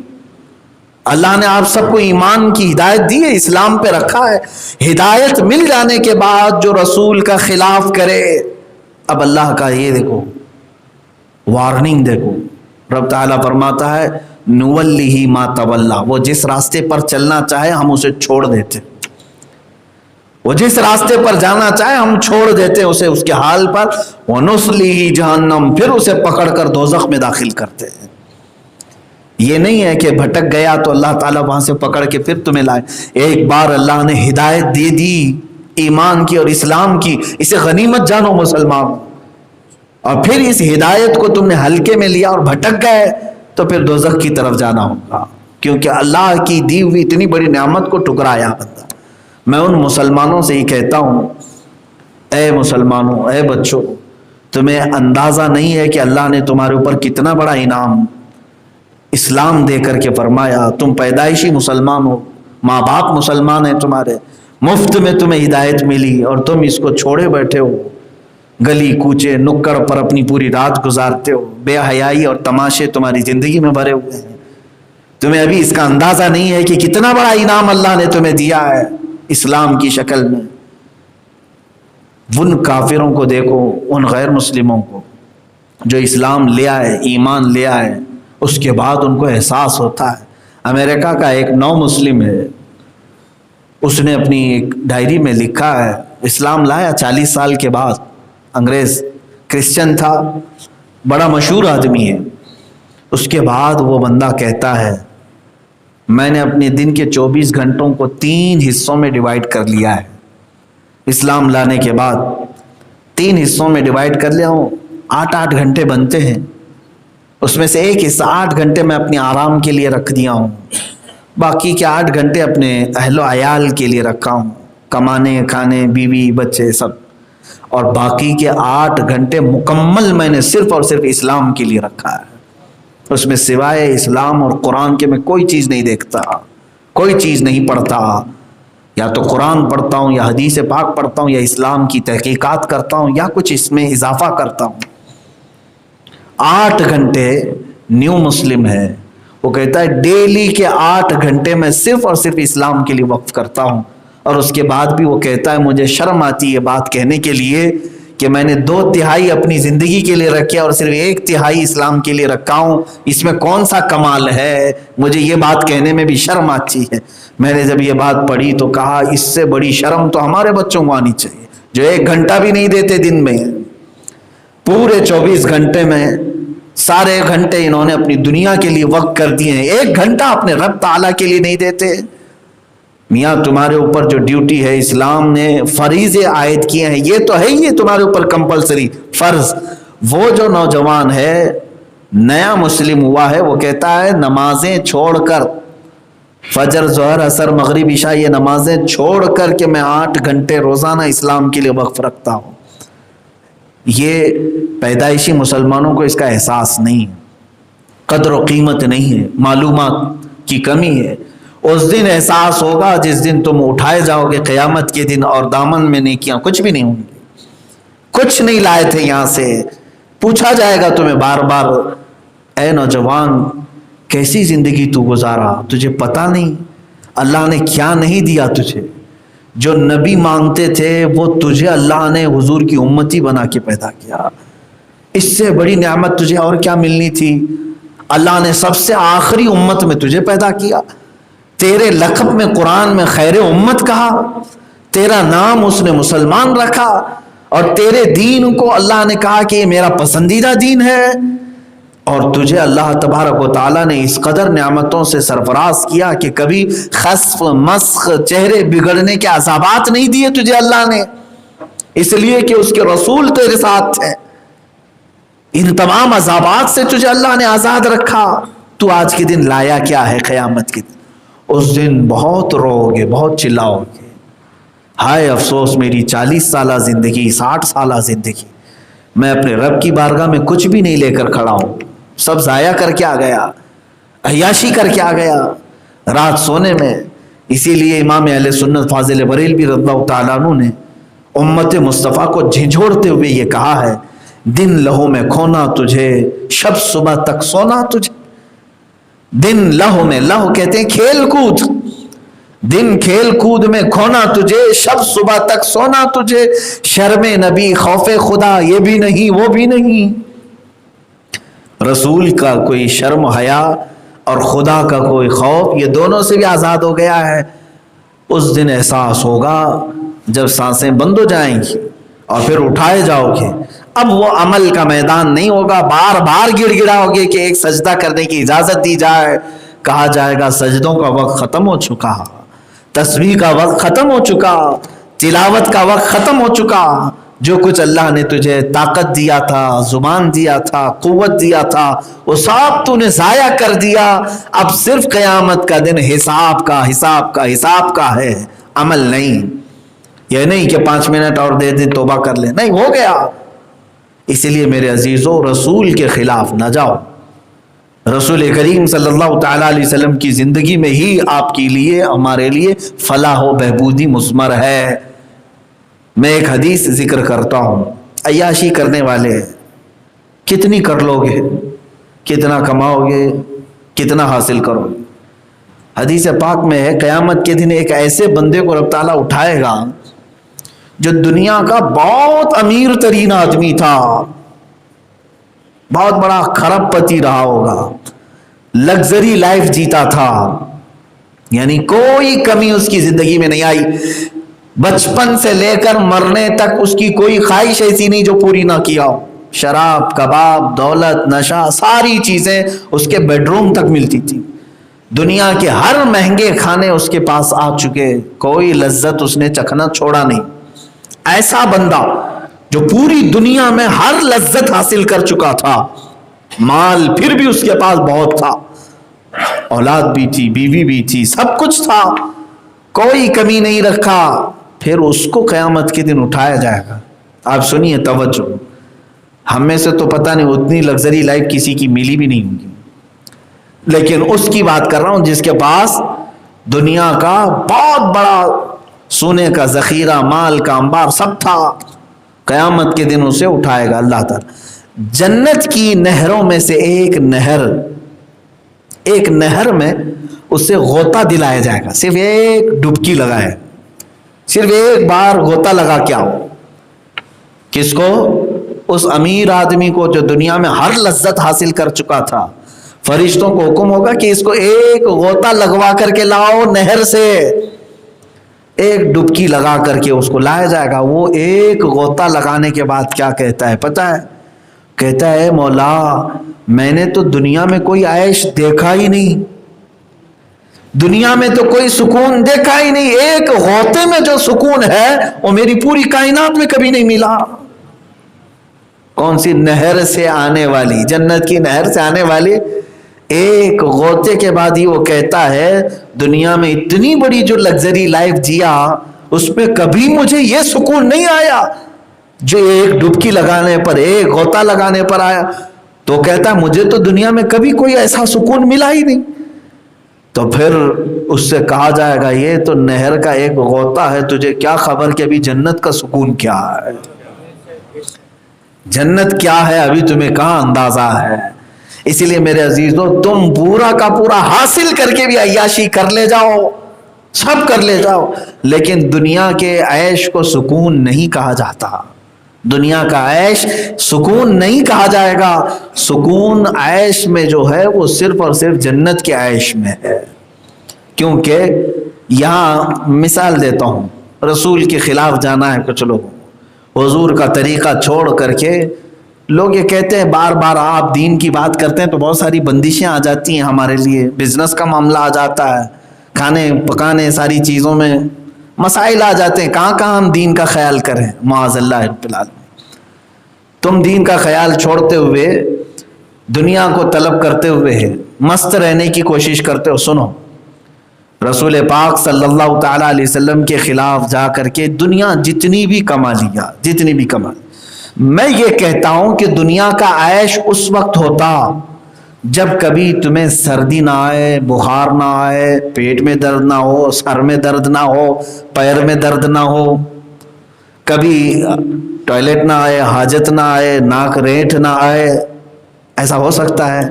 اللہ نے آپ سب کو ایمان کی ہدایت دی ہے، اسلام پہ رکھا ہے. ہدایت مل جانے کے بعد جو رسول کا خلاف کرے، اب اللہ کا یہ دیکھو وارننگ دیکھو. رب تعالیٰ فرماتا ہے نُوَلِّهِ مَا تَوَلَّا، وہ جس راستے پر چلنا چاہے ہم اسے چھوڑ دیتے. وہ جس راستے پر جانا چاہے ہم چھوڑ دیتے اسے اس کے حال پر. وَنُصْلِهِ جَهَنَّمَ، پھر اسے پکڑ کر دوزخ میں داخل کرتے ہیں. یہ نہیں ہے کہ بھٹک گیا تو اللہ تعالیٰ وہاں سے پکڑ کے پھر تمہیں لائے. ایک بار اللہ نے ہدایت دے دی ایمان کی اور اسلام کی، اسے غنیمت جانو مسلمان. اور پھر اس ہدایت کو تم نے ہلکے میں لیا اور بھٹک گئے تو پھر دوزخ کی طرف جانا ہوگا، کیونکہ اللہ کی دی ہوئی اتنی بڑی نعمت کو ٹکرایا بندہ. میں ان مسلمانوں سے ہی کہتا ہوں، اے مسلمانوں، اے بچوں، تمہیں اندازہ نہیں ہے کہ اللہ نے تمہارے اوپر کتنا بڑا انعام اسلام دے کر کے فرمایا. تم پیدائشی مسلمان ہو، ماں باپ مسلمان ہیں تمہارے، مفت میں تمہیں ہدایت ملی اور تم اس کو چھوڑے بیٹھے ہو. گلی کوچے نکڑ پر اپنی پوری رات گزارتے ہو. بے حیائی اور تماشے تمہاری زندگی میں بھرے ہوئے ہیں. تمہیں ابھی اس کا اندازہ نہیں ہے کہ کتنا بڑا انعام اللہ نے تمہیں دیا ہے اسلام کی شکل میں. ان کافروں کو دیکھو، ان غیر مسلموں کو جو اسلام لے آئے، ایمان لے آئے، اس کے بعد ان کو احساس ہوتا ہے. امریکہ کا ایک نو مسلم ہے، اس نے اپنی ایک ڈائری میں لکھا ہے، اسلام لایا 40 سال کے بعد. انگریز کرسچن تھا، بڑا مشہور آدمی ہے. اس کے بعد وہ بندہ کہتا ہے میں نے اپنے دن کے 24 گھنٹوں کو 3 حصوں میں ڈیوائیڈ کر لیا ہے. اسلام لانے کے بعد 3 حصوں میں ڈیوائیڈ کر لیا ہوں. 8 گھنٹے بنتے ہیں، اس میں سے ایک حصہ 8 گھنٹے میں اپنے آرام کے لیے رکھ دیا ہوں، باقی کے 8 گھنٹے اپنے اہل و عیال کے لیے رکھا ہوں، کمانے کھانے بیوی بچے سب. اور باقی کے 8 گھنٹے مکمل میں نے صرف اور صرف اسلام کے لیے رکھا ہے. اس میں سوائے اسلام اور قرآن کے میں کوئی چیز نہیں دیکھتا، کوئی چیز نہیں پڑھتا. یا تو قرآن پڑھتا ہوں، یا حدیث پاک پڑھتا ہوں، یا اسلام کی تحقیقات کرتا ہوں، یا کچھ اس میں اضافہ کرتا ہوں. 8 گھنٹے نیو مسلم ہے، وہ کہتا ہے ڈیلی کے 8 گھنٹے میں صرف اور صرف اسلام کے لیے وقف کرتا ہوں. اور اس کے بعد بھی وہ کہتا ہے مجھے شرم آتی ہے بات کہنے کے لیے کہ میں نے 2/3 اپنی زندگی کے لیے رکھے اور صرف 1/3 اسلام کے لیے رکھا ہوں. اس میں کون سا کمال ہے؟ مجھے یہ بات کہنے میں بھی شرم آتی ہے. میں نے جب یہ بات پڑھی تو کہا اس سے بڑی شرم تو ہمارے بچوں کو آنی چاہیے جو 1 گھنٹہ بھی نہیں دیتے دن میں. پورے 24 گھنٹے میں سارے گھنٹے انہوں نے اپنی دنیا کے لیے وقت کر دیے ہیں، 1 گھنٹہ اپنے رب تعالیٰ کے لیے نہیں دیتے. میاں تمہارے اوپر جو ڈیوٹی ہے اسلام نے فریضے عائد کیے ہیں، یہ تو ہے ہی تمہارے اوپر کمپلسری فرض. وہ جو نوجوان ہے نیا مسلم ہوا ہے وہ کہتا ہے نمازیں چھوڑ کر، فجر ظہر عصر مغرب عشاء یہ نمازیں چھوڑ کر کہ میں 8 گھنٹے روزانہ اسلام کے لیے وقف رکھتا ہوں. یہ پیدائشی مسلمانوں کو اس کا احساس نہیں، قدر و قیمت نہیں ہے، معلومات کی کمی ہے. اس دن احساس ہوگا جس دن تم اٹھائے جاؤ گے قیامت کے دن اور دامن میں نیکیاں کچھ بھی نہیں ہوں گی، کچھ نہیں لائے تھے یہاں سے. پوچھا جائے گا تمہیں بار بار اے نوجوان کیسی زندگی تو گزارا، تجھے پتہ نہیں اللہ نے کیا نہیں دیا تجھے؟ جو نبی مانگتے تھے وہ تجھے اللہ نے حضور کی امتی بنا کے پیدا کیا، اس سے بڑی نعمت تجھے اور کیا ملنی تھی؟ اللہ نے سب سے آخری امت میں تجھے پیدا کیا، تیرے لقب میں قرآن میں خیر امت کہا، تیرا نام اس نے مسلمان رکھا، اور تیرے دین کو اللہ نے کہا کہ یہ میرا پسندیدہ دین ہے، اور تجھے اللہ تبارک و تعالیٰ نے اس قدر نعمتوں سے سرفراز کیا کہ کبھی خسف مسخ چہرے بگڑنے کے عذابات نہیں دیے تجھے اللہ نے، اس لیے کہ اس کے رسول تیرے ساتھ تھے۔ ان تمام عذابات سے تجھے اللہ نے آزاد رکھا۔ تو آج کے دن لایا کیا ہے؟ قیامت کے دن اس دن بہت رو گے، بہت چلاؤ گے، ہائے افسوس میری 40 سالہ زندگی، 60 سالہ زندگی، میں اپنے رب کی بارگاہ میں کچھ بھی نہیں لے کر کھڑا ہوں، سب ضائع کر کے آ گیا، عیاشی کر کے آ گیا رات سونے میں۔ اسی لیے امام اہل سنت فاضل بریلوی رضی اللہ تعالیٰ عنہ نے امت مصطفیٰ کو جھنجھوڑتے ہوئے یہ کہا ہے، دن لہو میں کھونا تجھے، شب صبح تک سونا تجھے۔ دن لہو میں، لہو کہتے ہیں کھیل کود، دن کھیل کود میں کھونا تجھے، شب صبح تک سونا تجھے، شرم نبی خوف خدا یہ بھی نہیں وہ بھی نہیں۔ رسول کا کوئی شرم حیا اور خدا کا کوئی خوف، یہ دونوں سے بھی آزاد ہو گیا ہے۔ اس دن احساس ہوگا جب سانسیں بند ہو جائیں گی اور پھر اٹھائے جاؤ گے، اب وہ عمل کا میدان نہیں ہوگا، بار بار گڑ گڑاؤ گے کہ ایک سجدہ کرنے کی اجازت دی جائے، کہا جائے گا سجدوں کا وقت ختم ہو چکا، تسبیح کا وقت ختم ہو چکا، تلاوت کا وقت ختم ہو چکا، جو کچھ اللہ نے تجھے طاقت دیا تھا، زبان دیا تھا، قوت دیا تھا، وہ سب تو نے ضائع کر دیا۔ اب صرف قیامت کا دن حساب کا ہے، عمل نہیں۔ یہ نہیں کہ 5 منٹ اور دے دیں توبہ کر لیں، نہیں، ہو گیا۔ اس لیے میرے عزیزو رسول کے خلاف نہ جاؤ، رسول کریم صلی اللہ تعالیٰ علیہ وسلم کی زندگی میں ہی آپ کے لیے، ہمارے لیے فلاح و بہبودی مثمر ہے۔ میں ایک حدیث ذکر کرتا ہوں، عیاشی کرنے والے کتنی کر لو گے، کتنا کماؤ گے، کتنا حاصل کرو گے؟ حدیث پاک میں ہے قیامت کے دن ایک ایسے بندے کو رب تعالیٰ اٹھائے گا جو دنیا کا بہت امیر ترین آدمی تھا، بہت بڑا کھرب پتی رہا ہوگا، لگزری لائف جیتا تھا، یعنی کوئی کمی اس کی زندگی میں نہیں آئی، بچپن سے لے کر مرنے تک اس کی کوئی خواہش ایسی نہیں جو پوری نہ کیا ہو، شراب، کباب، دولت، نشہ، ساری چیزیں اس کے بیڈ روم تک ملتی تھی، دنیا کے ہر مہنگے کھانے اس کے پاس آ چکے، کوئی لذت اس نے چکھنا چھوڑا نہیں۔ ایسا بندہ جو پوری دنیا میں ہر لذت حاصل کر چکا تھا، مال پھر بھی اس کے پاس بہت تھا، اولاد بھی تھی، بیوی بھی تھی، سب کچھ تھا، کوئی کمی نہیں رکھا، پھر اس کو قیامت کے دن اٹھایا جائے گا۔ آپ سنیے توجہ، ہم میں سے تو پتہ نہیں اتنی لگزری لائف کسی کی ملی بھی نہیں ہوگی، لیکن اس کی بات کر رہا ہوں جس کے پاس دنیا کا بہت بڑا سونے کا ذخیرہ، مال کا انبار سب تھا، قیامت کے دن اسے اٹھائے گا اللہ تعالی۔ جنت کی نہروں میں سے ایک نہر میں اسے غوطہ دلایا جائے گا، صرف ایک ڈبکی لگائے، صرف ایک بار غوطہ لگا کے آؤ۔ کس کو؟ اس امیر آدمی کو جو دنیا میں ہر لذت حاصل کر چکا تھا۔ فرشتوں کو حکم ہوگا کہ اس کو ایک غوطہ لگوا کر کے لاؤ، نہر سے ایک ڈبکی لگا کر کے اس کو لایا جائے گا۔ وہ ایک غوطہ لگانے کے بعد کیا کہتا ہے پتہ ہے؟ کہتا ہے مولا میں نے تو دنیا میں کوئی عیش دیکھا ہی نہیں، دنیا میں تو کوئی سکون دیکھا ہی نہیں، ایک غوطے میں جو سکون ہے وہ میری پوری کائنات میں کبھی نہیں ملا۔ کون سی نہر سے آنے والی، جنت کی نہر سے آنے والی ایک غوطے کے بعد ہی وہ کہتا ہے دنیا میں اتنی بڑی جو لگزری لائف جیا اس میں کبھی مجھے یہ سکون نہیں آیا جو ایک ڈبکی لگانے پر، ایک غوطہ لگانے پر آیا۔ تو کہتا ہے مجھے تو دنیا میں کبھی کوئی ایسا سکون ملا ہی نہیں۔ تو پھر اس سے کہا جائے گا یہ تو نہر کا ایک غوطہ ہے، تجھے کیا خبر کہ ابھی جنت کا سکون کیا ہے، جنت کیا ہے ابھی تمہیں کہاں اندازہ ہے۔ اسی لیے میرے عزیزو تم پورا کا پورا حاصل کر کے بھی عیاشی کر لے جاؤ، سب کر لے جاؤ، لیکن دنیا کے عیش کو سکون نہیں کہا جاتا، دنیا کا عیش سکون نہیں کہا جائے گا۔ سکون عیش میں جو ہے وہ صرف اور صرف جنت کے عیش میں ہے۔ کیونکہ یہاں مثال دیتا ہوں، رسول کے خلاف جانا ہے کچھ لوگوں، حضور کا طریقہ چھوڑ کر کے لوگ یہ کہتے ہیں بار بار آپ دین کی بات کرتے ہیں تو بہت ساری بندشیں آ جاتی ہیں ہمارے لیے، بزنس کا معاملہ آ جاتا ہے، کھانے پکانے ساری چیزوں میں مسائل آ جاتے ہیں، کہاں کہاں ہم دین کا خیال کریں، معاذ اللہ رب العالمین۔ تم دین کا خیال چھوڑتے ہوئے دنیا کو طلب کرتے ہوئے مست رہنے کی کوشش کرتے ہو۔ سنو، رسول پاک صلی اللہ تعالیٰ علیہ وسلم کے خلاف جا کر کے دنیا جتنی بھی کما لیا، جتنی بھی کما، میں یہ کہتا ہوں کہ دنیا کا عیش اس وقت ہوتا جب کبھی تمہیں سردی نہ آئے، بخار نہ آئے، پیٹ میں درد نہ ہو، سر میں درد نہ ہو، پیر میں درد نہ ہو، کبھی ٹوائلٹ نہ آئے، حاجت نہ آئے، ناک ریٹھ نہ آئے۔ ایسا ہو سکتا ہے؟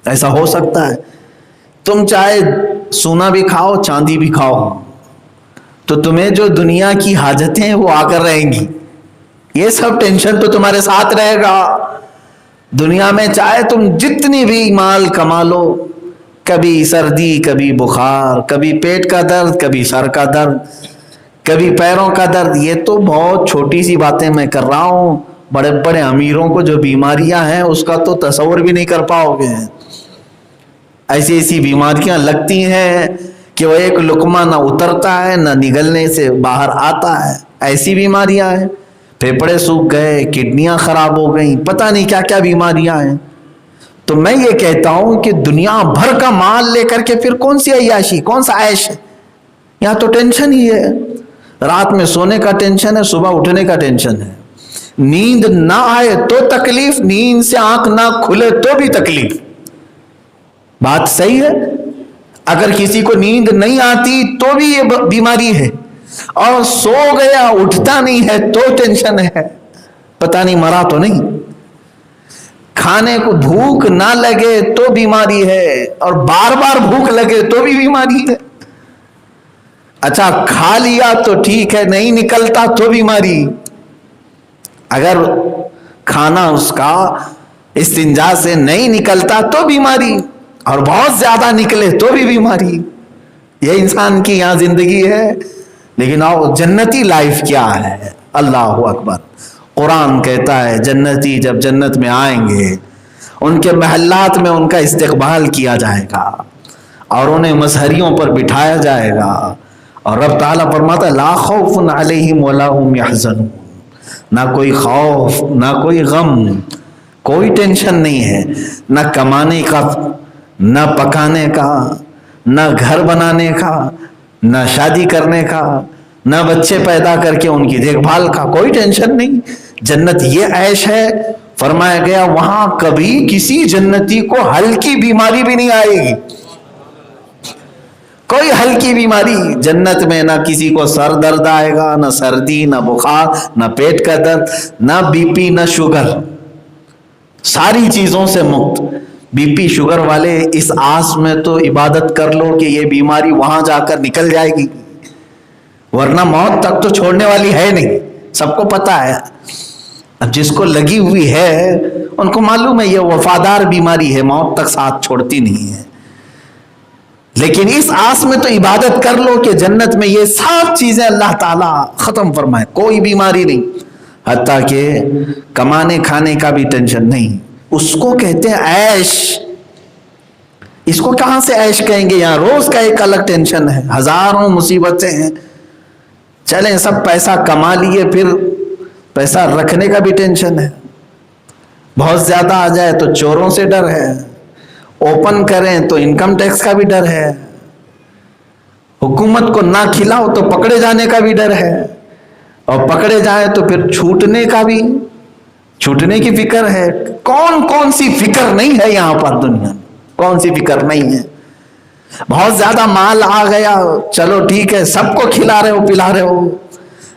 ایسا ہو سکتا ہے؟ تم چاہے سونا بھی کھاؤ، چاندی بھی کھاؤ، تو تمہیں جو دنیا کی حاجتیں ہیں وہ آ کر رہیں گی، یہ سب ٹینشن تو تمہارے ساتھ رہے گا۔ دنیا میں چاہے تم جتنی بھی مال کما لو، کبھی سردی، کبھی بخار، کبھی پیٹ کا درد، کبھی سر کا درد، کبھی پیروں کا درد، یہ تو بہت چھوٹی سی باتیں میں کر رہا ہوں، بڑے بڑے امیروں کو جو بیماریاں ہیں اس کا تو تصور بھی نہیں کر پاؤ گے۔ ایسی ایسی بیماریاں لگتی ہیں کہ وہ ایک لقمہ نہ اترتا ہے نہ نگلنے سے باہر آتا ہے، ایسی بیماریاں ہیں، پھیپھڑے سوکھ گئے، کڈنیاں خراب ہو گئیں، پتہ نہیں کیا کیا بیماریاں ہیں۔ تو میں یہ کہتا ہوں کہ دنیا بھر کا مال لے کر کے پھر کون سی عیاشی، کون سا عیش ہے؟ یہاں تو ٹینشن ہی ہے، رات میں سونے کا ٹینشن ہے، صبح اٹھنے کا ٹینشن ہے، نیند نہ آئے تو تکلیف، نیند سے آنکھ نہ کھلے تو بھی تکلیف۔ بات صحیح ہے؟ اگر کسی کو نیند نہیں آتی تو بھی یہ بیماری ہے، اور سو گیا اٹھتا نہیں ہے تو ٹینشن ہے، پتہ نہیں مرا تو نہیں۔ کھانے کو بھوک نہ لگے تو بیماری ہے، اور بار بار بھوک لگے تو بھی بیماری ہے۔ اچھا کھا لیا تو ٹھیک ہے، نہیں نکلتا تو بیماری۔ اگر کھانا اس کا استنجا سے نہیں نکلتا تو بیماری، اور بہت زیادہ نکلے تو بھی بیماری۔ یہ انسان کی یہاں زندگی ہے۔ لیکن آؤ جنتی لائف کیا ہے؟ اللہ اکبر! قرآن کہتا ہے جنتی جب جنت میں آئیں گے ان کے محلات میں ان کا استقبال کیا جائے گا اور انہیں مظہریوں پر بٹھایا جائے گا، اور رب تعالیٰ فرماتا ہے لا خوف علیہم ولا هم یحزنون، نہ کوئی خوف، نہ کوئی غم، کوئی ٹینشن نہیں ہے، نہ کمانے کا، نہ پکانے کا، نہ گھر بنانے کا، نہ شادی کرنے کا، نہ بچے پیدا کر کے ان کی دیکھ بھال کا، کوئی ٹینشن نہیں۔ جنت یہ عیش ہے، فرمایا گیا وہاں کبھی کسی جنتی کو ہلکی بیماری بھی نہیں آئے گی، کوئی ہلکی بیماری جنت میں، نہ کسی کو سر درد آئے گا، نہ سردی، نہ بخار، نہ پیٹ کا درد، نہ بی پی، نہ شوگر، ساری چیزوں سے مکت۔ بی پی شوگر والے اس آس میں تو عبادت کر لو کہ یہ بیماری وہاں جا کر نکل جائے گی، ورنہ موت تک تو چھوڑنے والی ہے نہیں، سب کو پتا ہے۔ اب جس کو لگی ہوئی ہے ان کو معلوم ہے یہ وفادار بیماری ہے، موت تک ساتھ چھوڑتی نہیں ہے۔ لیکن اس آس میں تو عبادت کر لو کہ جنت میں یہ سب چیزیں اللہ تعالیٰ ختم فرمائے، کوئی بیماری نہیں، حتیٰ کہ کمانے کھانے کا بھی ٹینشن نہیں۔ اس کو کہتے ہیں عیش۔ اس کو کہاں سے عیش کہیں گے؟ یہاں روز کا ایک الگ ٹینشن ہے، ہزاروں مصیبتیں ہیں۔ چلیں سب پیسہ کما لیے، پھر پیسہ رکھنے کا بھی ٹینشن ہے، بہت زیادہ آ جائے تو چوروں سے ڈر ہے، اوپن کریں تو انکم ٹیکس کا بھی ڈر ہے، حکومت کو نہ کھلاؤ تو پکڑے جانے کا بھی ڈر ہے، اور پکڑے جائیں تو پھر چھوٹنے کی فکر ہے۔ کون کون سی فکر نہیں ہے یہاں پر دنیا میں؟ کون سی فکر نہیں ہے؟ بہت زیادہ مال آ گیا، چلو ٹھیک ہے، سب کو کھلا رہے ہو پلا رہے ہو،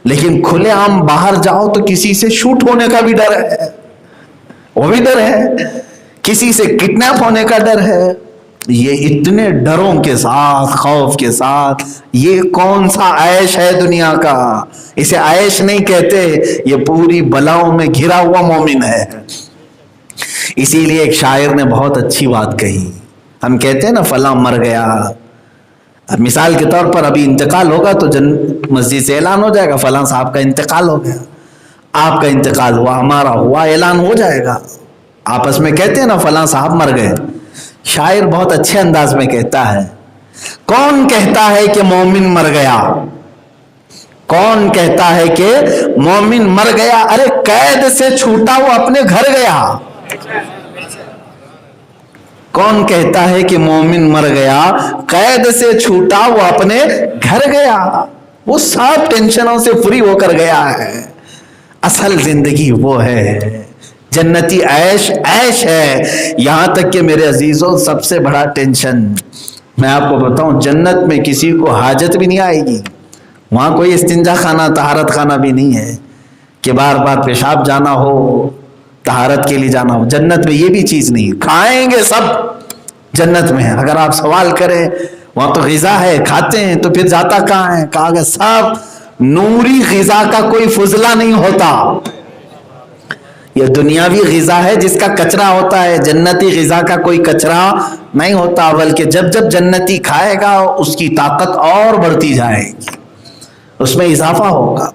لیکن کھلے عام باہر جاؤ تو کسی سے شوٹ ہونے کا بھی ڈر ہے، وہ بھی ڈر ہے کسی سے کڈنیپ ہونے کا ڈر ہے. یہ اتنے ڈروں کے ساتھ، خوف کے ساتھ، یہ کون سا عیش ہے دنیا کا؟ اسے عیش نہیں کہتے، یہ پوری بلاؤں میں گھرا ہوا مومن ہے. اسی لیے ایک شاعر نے بہت اچھی بات کہی. ہم کہتے ہیں نا فلاں مر گیا، اب مثال کے طور پر ابھی انتقال ہوگا تو مسجد سے اعلان ہو جائے گا فلاں صاحب کا انتقال ہو گیا. آپ کا انتقال ہوا، ہمارا ہوا، اعلان ہو جائے گا. آپس میں کہتے ہیں نا فلاں صاحب مر گئے. شاعر بہت اچھے انداز میں کہتا ہے، کون کہتا ہے کہ مومن مر گیا؟ کون کہتا ہے کہ مومن مر گیا؟ ارے قید سے چھوٹا وہ اپنے گھر گیا. کون کہتا ہے کہ مومن مر گیا؟ قید سے چھوٹا وہ اپنے گھر گیا. وہ سب ٹینشنوں سے فری ہو کر گیا ہے. اصل زندگی وہ ہے، جنتی عیش عیش ہے. یہاں تک کہ میرے عزیزوں سب سے بڑا ٹینشن میں آپ کو بتاؤں، جنت میں کسی کو حاجت بھی نہیں آئے گی. وہاں کوئی استنجا خانہ، طہارت خانہ بھی نہیں ہے کہ بار بار پیشاب جانا ہو، طہارت کے لیے جانا ہو. جنت میں یہ بھی چیز نہیں. کھائیں گے سب جنت میں. اگر آپ سوال کریں وہاں تو غذا ہے، کھاتے ہیں، تو پھر جاتا کہاں ہے؟ کہا گیا سب نوری غذا کا کوئی فضلہ نہیں ہوتا. یہ دنیاوی غذا ہے جس کا کچرا ہوتا ہے، جنتی غذا کا کوئی کچرا نہیں ہوتا. بلکہ جب جب جنتی کھائے گا اس کی طاقت اور بڑھتی جائے گی، اس میں اضافہ ہوگا.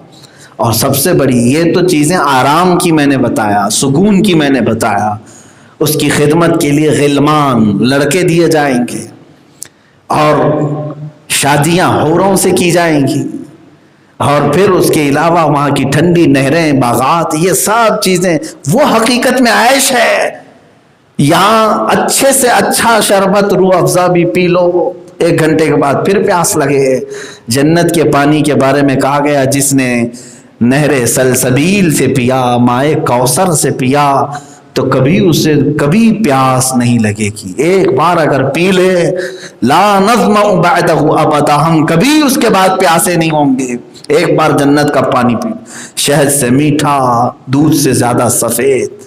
اور سب سے بڑی یہ تو چیزیں آرام کی میں نے بتایا، سکون کی میں نے بتایا. اس کی خدمت کے لیے غلمان لڑکے دیے جائیں گے، اور شادیاں حوروں سے کی جائیں گی، اور پھر اس کے علاوہ وہاں کی ٹھنڈی نہریں، باغات، یہ سب چیزیں وہ حقیقت میں عیش ہے. یہاں اچھے سے اچھا شربت روح افزا بھی پی لو، 1 گھنٹے کے بعد پھر پیاس لگے. جنت کے پانی کے بارے میں کہا گیا جس نے نہر سلسبیل سے پیا، مائے کوثر سے پیا، تو کبھی اسے کبھی پیاس نہیں لگے گی. ایک بار اگر پی لے، لا نظمأ بعدہ ابدا، ہم کبھی اس کے بعد پیاسے نہیں ہوں گے. ایک بار جنت کا پانی پی، شہد سے میٹھا، دودھ سے زیادہ سفید،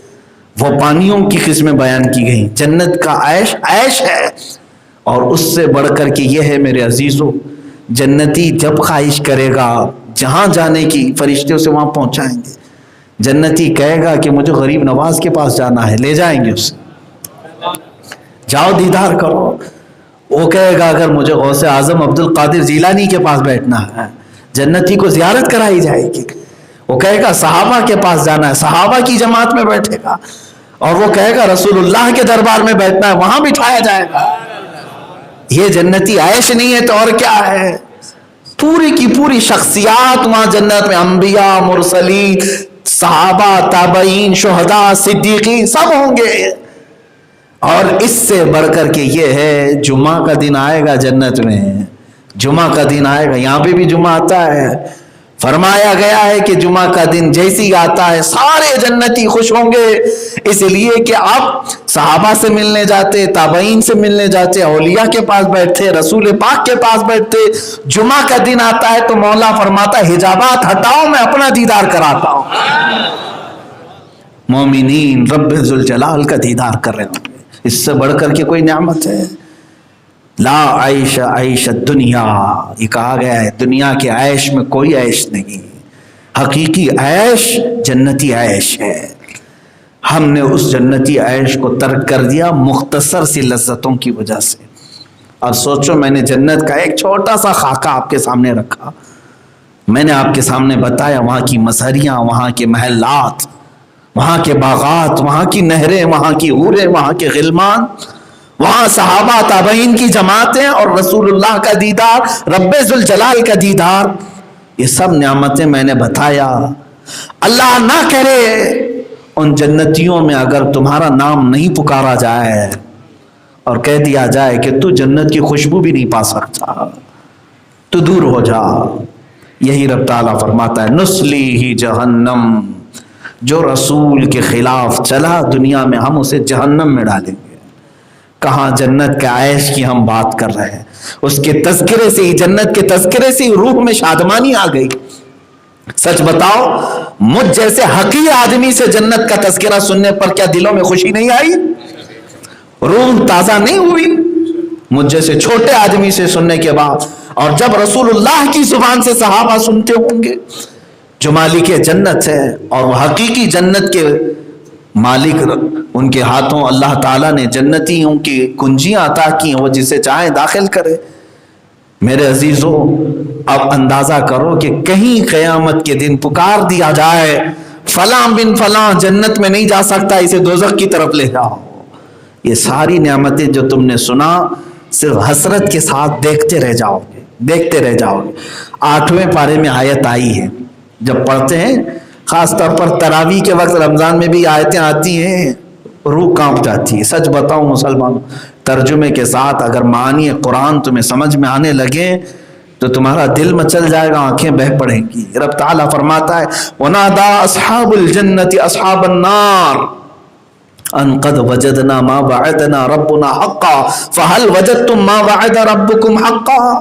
وہ پانیوں کی قسمیں بیان کی گئی. جنت کا عیش عیش ہے. اور اس سے بڑھ کر کے یہ ہے میرے عزیزوں، جنتی جب خواہش کرے گا جہاں جانے کی، فرشتے اسے وہاں پہنچائیں گے. جنتی کہے گا کہ مجھے غریب نواز کے پاس جانا ہے، لے جائیں گے اسے، جاؤ دیدار کرو. وہ کہے گا اگر مجھے غوث اعظم عبد القادر جیلانی کے پاس بیٹھنا ہے، جنتی کو زیارت کرائی جائے گی. وہ کہے گا صحابہ کے پاس جانا ہے، صحابہ کی جماعت میں بیٹھے گا. اور وہ کہے گا رسول اللہ کے دربار میں بیٹھنا ہے، وہاں بٹھایا جائے گا. یہ جنتی عیش نہیں ہے تو اور کیا ہے؟ پوری کی پوری شخصیات وہاں جنت میں، انبیاء، مرسلین، صحابہ، تابعین، شہداء، صدیقین سب ہوں گے. اور اس سے بڑھ کر کے یہ ہے، جمعہ کا دن آئے گا جنت میں، جمعہ کا دن آئے گا. یہاں پہ بھی جمعہ آتا ہے، فرمایا گیا ہے کہ جمعہ کا دن جیسی آتا ہے سارے جنتی خوش ہوں گے. اس لیے کہ اب صحابہ سے ملنے جاتے، تابعین سے ملنے جاتے، اولیاء کے پاس بیٹھتے، رسول پاک کے پاس بیٹھتے. جمعہ کا دن آتا ہے تو مولا فرماتا ہے حجابات ہٹاؤ، میں اپنا دیدار کراتا ہوں. مومنین رب ذوالجلال کا دیدار کر رہے ہوں گے. اس سے بڑھ کر کے کوئی نعمت ہے؟ لا عیش عیش الدنیا، یہ کہا گیا ہے دنیا کے عیش میں کوئی عیش نہیں. حقیقی عیش جنتی عیش ہے. ہم نے اس جنتی عیش کو ترک کر دیا مختصر سی لذتوں کی وجہ سے. اور سوچو، میں نے جنت کا ایک چھوٹا سا خاکہ آپ کے سامنے رکھا، میں نے آپ کے سامنے بتایا وہاں کی مزاریاں، وہاں کے محلات، وہاں کے باغات، وہاں کی نہریں، وہاں کی حوریں، وہاں کے غلمان، وہاں صحابہ تابعین کی جماعتیں، اور رسول اللہ کا دیدار، رب ذوالجلال کا دیدار. یہ سب نعمتیں میں نے بتایا. اللہ نہ کرے ان جنتیوں میں اگر تمہارا نام نہیں پکارا جائے اور کہہ دیا جائے کہ تو جنت کی خوشبو بھی نہیں پا سکتا، تو دور ہو جا. یہی رب تعالیٰ فرماتا ہے نسلیہ جہنم، جو رسول کے خلاف چلا دنیا میں ہم اسے جہنم میں ڈالیں گے. کہاں جنت کے عیش کی ہم بات کر رہے ہیں، اس کے تذکرے سے ہی، جنت کے تذکرے سے ہی روح میں شادمانی آ گئی. سچ بتاؤ، مجھ جیسے حقیر آدمی سے جنت کا تذکرہ سننے پر کیا دلوں میں خوشی نہیں آئی؟ روح تازہ نہیں ہوئی مجھ جیسے چھوٹے آدمی سے سننے کے بعد؟ اور جب رسول اللہ کی زبان سے صحابہ سنتے ہوں گے جو مالک جنت ہے اور وہ حقیقی جنت کے مالک، ان کے ہاتھوں اللہ تعالیٰ نے جنتیوں کی کنجیاں عطا کی ہیں، وہ جسے چاہے داخل کرے۔ میرے عزیزو، اب اندازہ کرو کہ کہیں قیامت کے دن پکار دیا جائے فلاں بن فلاں جنت میں نہیں جا سکتا، اسے دوزخ کی طرف لے جاؤ، یہ ساری نعمتیں جو تم نے سنا صرف حسرت کے ساتھ دیکھتے رہ جاؤ گے، دیکھتے رہ جاؤ گے۔ 8ویں پارے میں آیت آئی ہے، جب پڑھتے ہیں خاص طور پر تراویح کے وقت، رمضان میں بھی آیتیں آتی ہیں، روح کانپ جاتی ہے۔ سچ بتاؤں مسلمانوں، ترجمے کے ساتھ اگر معانی قرآن تمہیں سمجھ میں آنے لگے تو تمہارا دل مچل جائے گا، آنکھیں بہہ پڑیں گی۔ رب تعالیٰ فرماتا ہے وَنَادَى أَصْحَابُ الْجَنَّةِ أَصْحَابَ النَّارِ أَن قَدْ وَجَدْنَا مَا وَعَدَنَا رَبُّنَا حَقًّا فَهَلْ وَجَدْتُم مَّا وَعَدَ رَبُّكُمْ حَقًّا۔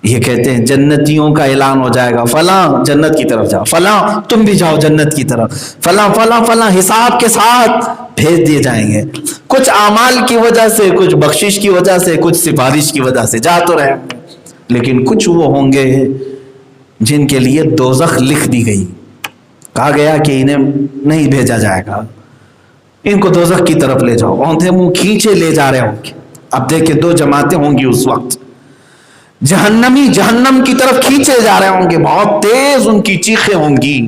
یہ کہتے ہیں جنتیوں کا اعلان ہو جائے گا، فلاں جنت کی طرف جاؤ، فلاں تم بھی جاؤ جنت کی طرف، فلاں فلاں فلاں حساب کے ساتھ بھیج دیے جائیں گے، کچھ اعمال کی وجہ سے، کچھ بخشش کی وجہ سے، کچھ سفارش کی وجہ سے جا تو رہے، لیکن کچھ وہ ہوں گے جن کے لیے دوزخ لکھ دی گئی، کہا گیا کہ انہیں نہیں بھیجا جائے گا، ان کو دوزخ کی طرف لے جاؤ، اوندھے منہ کھینچے لے جا رہے ہوں گے۔ اب دیکھیں 2 جماعتیں ہوں گی اس وقت، جہنمی جہنم کی طرف کھینچے جا رہے ہوں گے، بہت تیز ان کی چیخیں ہوں گی۔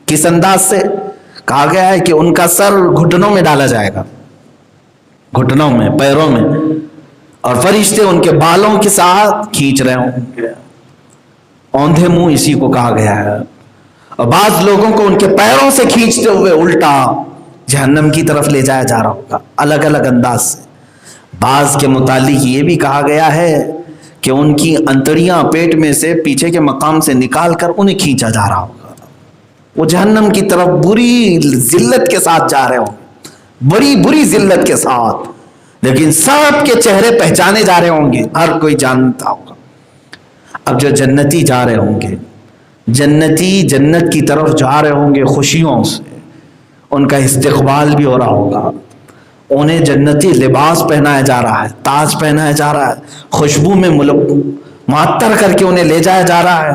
کس انداز سے؟ کہا گیا ہے کہ ان کا سر گھٹنوں میں ڈالا جائے گا، گھٹنوں میں، پیروں میں، اور فرشتے ان کے بالوں کے ساتھ کھینچ رہے ہوں گے۔ اوندھے منہ اسی کو کہا گیا ہے، اور بعض لوگوں کو ان کے پیروں سے کھینچتے ہوئے الٹا جہنم کی طرف لے جایا جا رہا ہوگا، الگ الگ انداز سے۔ بعض کے متعلق یہ بھی کہا گیا ہے کہ ان کی انتڑیاں پیٹ میں سے پیچھے کے مقام سے نکال کر انہیں کھینچا جا رہا ہوگا، وہ جہنم کی طرف بری ذلت کے ساتھ جا رہے ہوں، بڑی بری ذلت کے ساتھ، لیکن سب کے چہرے پہچانے جا رہے ہوں گے، ہر کوئی جانتا ہوگا۔ اب جو جنتی جا رہے ہوں گے، جنتی جنت کی طرف جا رہے ہوں گے خوشیوں سے، ان کا استقبال بھی ہو رہا ہوگا، انہیں جنتی لباس پہنایا جا رہا ہے، تاج پہنایا جا رہا ہے، خوشبو میں معطر کر کے انہیں لے جایا جا رہا ہے۔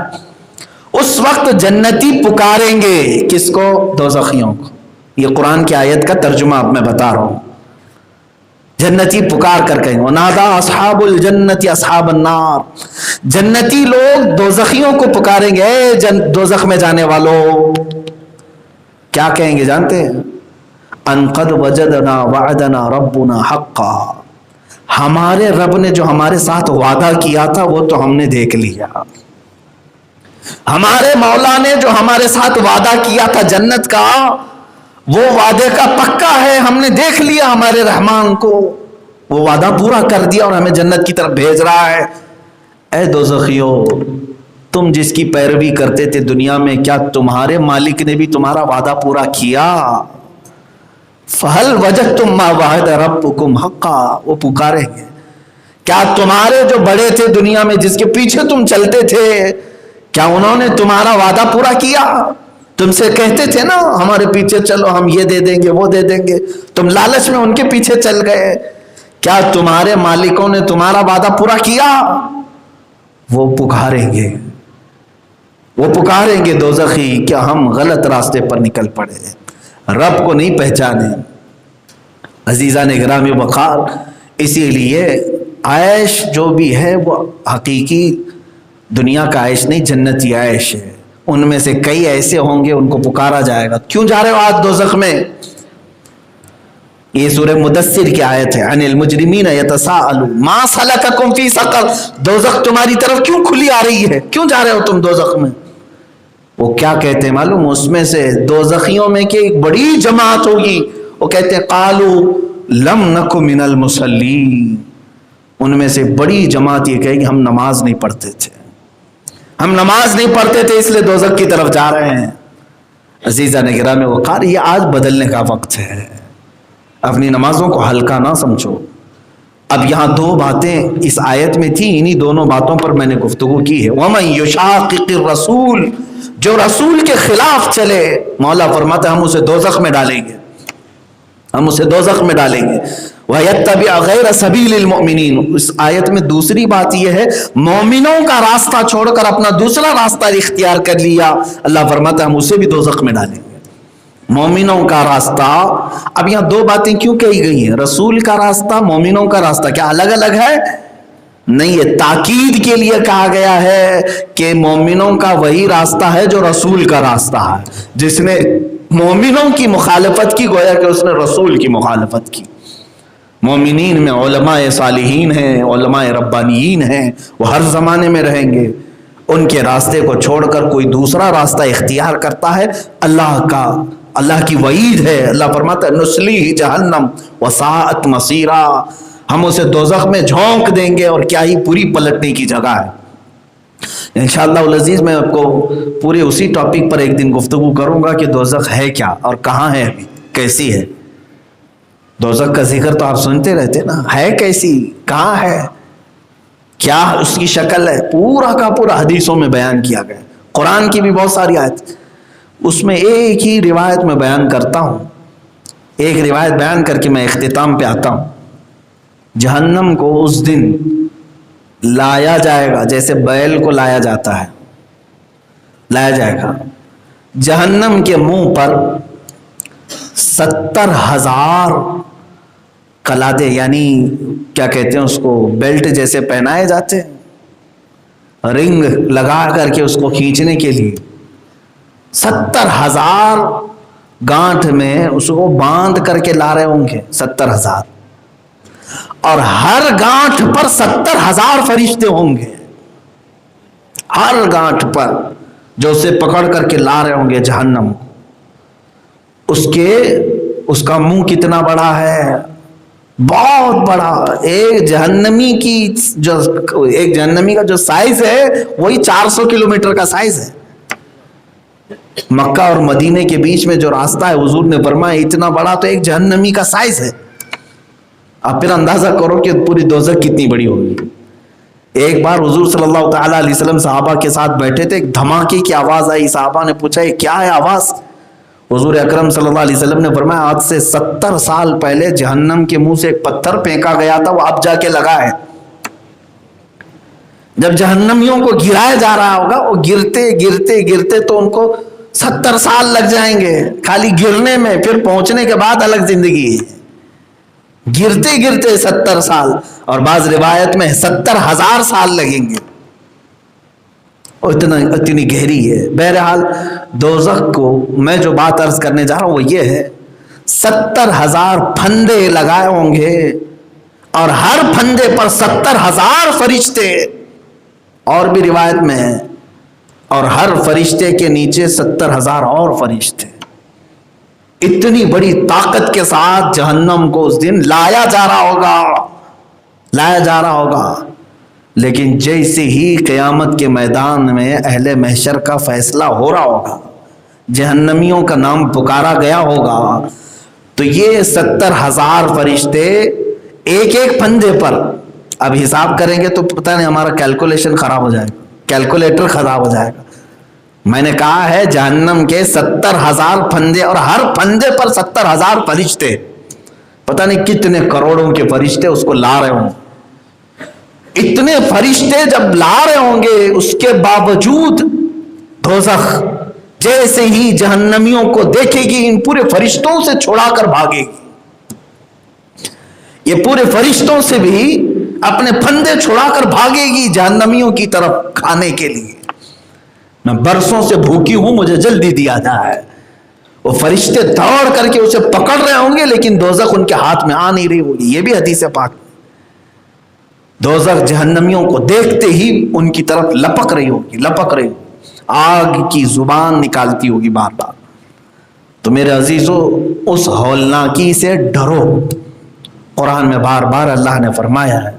اس وقت جنتی پکاریں گے کس کو؟ دوزخیوں کو۔ یہ قرآن کی آیت کا ترجمہ اب میں بتا رہا ہوں۔ جنتی پکار کر کہیں وَنَادَى أَصْحَابُ الْجَنَّةِ أَصْحَابَ النَّارِ، جنتی لوگ دوزخیوں کو پکاریں گے، اے دوزخ میں جانے والوں، کیا کہیں گے جانتے ہیں؟ ان قد وجدنا وعدنا ربنا حقا، ہمارے رب نے جو ہمارے ساتھ وعدہ کیا تھا وہ تو ہم نے دیکھ لیا، ہمارے مولا نے جو ہمارے ساتھ وعدہ کیا تھا جنت کا، وہ وعدے کا پکا ہے، ہم نے دیکھ لیا ہمارے رحمان کو، وہ وعدہ پورا کر دیا اور ہمیں جنت کی طرف بھیج رہا ہے۔ اے دوزخیو، تم جس کی پیروی کرتے تھے دنیا میں، کیا تمہارے مالک نے بھی تمہارا وعدہ پورا کیا؟ فَهَلْ وَجَدْتُم مَّا وَعَدَ رَبُّكُمْ حَقًّا، وہ پکاریں گے، کیا تمہارے جو بڑے تھے دنیا میں، جس کے پیچھے تم چلتے تھے، کیا انہوں نے تمہارا وعدہ پورا کیا؟ تم سے کہتے تھے نا ہمارے پیچھے چلو، ہم یہ دے دیں گے، وہ دے دیں گے، تم لالچ میں ان کے پیچھے چل گئے، کیا تمہارے مالکوں نے تمہارا وعدہ پورا کیا؟ وہ پکاریں گے، وہ پکاریں گے دوزخی، کیا ہم غلط راستے پر نکل پڑے، رب کو نہیں پہچانے۔ عزیزان گرامی وقار، اسی لیے عیش جو بھی ہے وہ حقیقی دنیا کا عیش نہیں، جنتی عیش ہے۔ ان میں سے کئی ایسے ہوں گے ان کو پکارا جائے گا، کیوں جا رہے ہو آج دوزخ میں؟ یہ سورہ مدثر کی آیت ہے، عن المجرمین یتساءلون ما سلککم فی سقر، دوزخ تمہاری طرف کیوں کھلی آ رہی ہے، کیوں جا رہے ہو تم دوزخ میں؟ وہ کیا کہتے ہیں معلوم؟ اس میں سے دوزخیوں میں کہ ایک بڑی جماعت ہوگی، وہ کہتے ہیں قالوا لم نک من المصلین، ان میں سے بڑی جماعت یہ کہے گی ہم نماز نہیں پڑھتے تھے، ہم نماز نہیں پڑھتے تھے اس لیے دوزخ کی طرف جا رہے ہیں۔ عزیزان گرامی وقار، یہ آج بدلنے کا وقت ہے، اپنی نمازوں کو ہلکا نہ سمجھو۔ اب یہاں 2 باتیں اس آیت میں تھی، انہی دونوں باتوں پر میں نے گفتگو کی ہے۔ وَمَن يُشَاقِقِ الرَّسُولِ، جو رسول کے خلاف چلے، مولا فرماتا ہے ہم اسے دوزخ میں ڈالیں گے، ہم اسے دوزخ میں ڈالیں گے۔ وَيَتَّبِعْ غَيْرَ سَبِيلِ الْمُؤْمِنِينَ. اس آیت میں دوسری بات یہ ہے مومنوں کا راستہ چھوڑ کر اپنا دوسرا راستہ اختیار کر لیا. اللہ فرماتا ہے ہم اسے بھی دوزخ میں ڈالیں گے. مومنوں کا راستہ. اب یہاں دو باتیں کیوں کہی گئی ہیں؟ رسول کا راستہ، مومنوں کا راستہ، کیا الگ الگ ہے؟ نہیں، یہ تاکید کے لیے کہا گیا ہے کہ مومنوں کا وہی راستہ ہے جو رسول کا راستہ ہے. جس نے مومنوں کی مخالفت کی گویا کہ اس نے رسول کی مخالفت کی. مومنین میں علماء صالحین ہیں، علماء ربانیین ہیں، وہ ہر زمانے میں رہیں گے. ان کے راستے کو چھوڑ کر کوئی دوسرا راستہ اختیار کرتا ہے، اللہ کی وعید ہے. اللہ فرماتا ہے نسلیہ جہنم وساءت مصیرا. ہم اسے دوزخ میں جھونک دیں گے اور کیا ہی پوری پلٹنے کی جگہ ہے. انشاءاللہ العزیز میں آپ کو پورے اسی ٹاپک پر ایک دن گفتگو کروں گا کہ دوزخ ہے کیا اور کہاں ہے، ابھی کیسی ہے. دوزخ کا ذکر تو آپ سنتے رہتے نا، ہے کیسی، کہاں ہے، کیا اس کی شکل ہے، پورا کا پورا حدیثوں میں بیان کیا گیا. قرآن کی بھی بہت ساری آیت، اس میں ایک ہی روایت میں بیان کرتا ہوں. ایک روایت بیان کر کے میں اختتام پہ آتا ہوں. جہنم کو اس دن لایا جائے گا جیسے بیل کو لایا جاتا ہے، لایا جائے گا. جہنم کے منہ پر 70,000 قلادے، یعنی کیا کہتے ہیں اس کو، بیلٹ جیسے پہنائے جاتے ہیں، رنگ لگا کر کے اس کو کھینچنے کے لیے 70,000 گانٹھ میں اس کو باندھ کر کے لا رہے ہوں گے. 70,000، اور ہر گانٹھ پر 70,000 فرشتے ہوں گے. ہر گانٹھ پر جو اسے پکڑ کر کے لا رہے ہوں گے جہنم. اس کا منہ کتنا بڑا ہے، بہت بڑا. ایک جہنمی کا جو سائز ہے وہی 400 کلومیٹر کا سائز ہے. مکہ اور مدینے کے بیچ میں جو راستہ ہے حضور نے فرمایا اتنا بڑا تو ایک جہنمی کا سائز ہے. آپ پھر اندازہ کرو کہ پوری دوزخ کتنی بڑی ہوگی. ایک بار حضور صلی اللہ تعالیٰ علیہ وسلم صحابہ کے ساتھ بیٹھے تھے، ایک دھماکے کی آواز آئی. صحابہ نے پوچھا یہ کیا ہے آواز؟ حضور اکرم صلی اللہ علیہ وسلم نے فرمایا آج سے 70 سال پہلے جہنم کے منہ سے ایک پتھر پھینکا گیا تھا، وہ اب جا کے لگا ہے. جب جہنمیوں کو گرایا جا رہا ہوگا، وہ گرتے گرتے گرتے تو ان کو 70 سال لگ جائیں گے خالی گرنے میں، پھر پہنچنے کے بعد الگ زندگی ہے. گرتے گرتے 70 سال، اور بعض روایت میں 70,000 سال لگیں گے. اتنی گہری ہے. بہرحال دوزخ کو میں جو بات عرض کرنے جا رہا ہوں وہ یہ ہے 70,000 پھندے لگائے ہوں گے، اور ہر پھندے پر 70,000 فرشتے. اور بھی روایت میں ہے، اور ہر فرشتے کے نیچے 70,000 اور فرشتے. اتنی بڑی طاقت کے ساتھ جہنم کو اس دن لایا جا رہا ہوگا. لیکن جیسے ہی قیامت کے میدان میں اہل محشر کا فیصلہ ہو رہا ہوگا، جہنمیوں کا نام پکارا گیا ہوگا، تو یہ 70,000 فرشتے ایک ایک پھندے پر، اب حساب کریں گے تو پتہ نہیں ہمارا کیلکولیشن خراب ہو جائے گا، کیلکولیٹر خراب ہو جائے گا. میں نے کہا ہے جہنم کے 70,000 پھندے، اور ہر پھندے پر 70,000 فرشتے. پتہ نہیں کتنے کروڑوں کے فرشتے اس کو لا رہے ہوں. اتنے فرشتے جب لا رہے ہوں گے، اس کے باوجود دوزخ جیسے ہی جہنمیوں کو دیکھے گی ان پورے فرشتوں سے چھڑا کر بھاگے گی. یہ پورے فرشتوں سے بھی اپنے پھندے چھڑا کر بھاگے گی جہنمیوں کی طرف کھانے کے لیے. میں برسوں سے بھوکی ہوں، مجھے جلدی دیا جائے. وہ فرشتے دوڑ کر کے اسے پکڑ رہے ہوں گے، لیکن دوزخ ان کے ہاتھ میں آ نہیں رہی ہوگی. یہ بھی حدیث پاک. دوزخ جہنمیوں کو دیکھتے ہی ان کی طرف لپک رہی ہوگی، آگ کی زبان نکالتی ہوگی بار بار. تو میرے عزیزو اس ہولناکی سے ڈرو. قرآن میں بار بار اللہ نے فرمایا ہے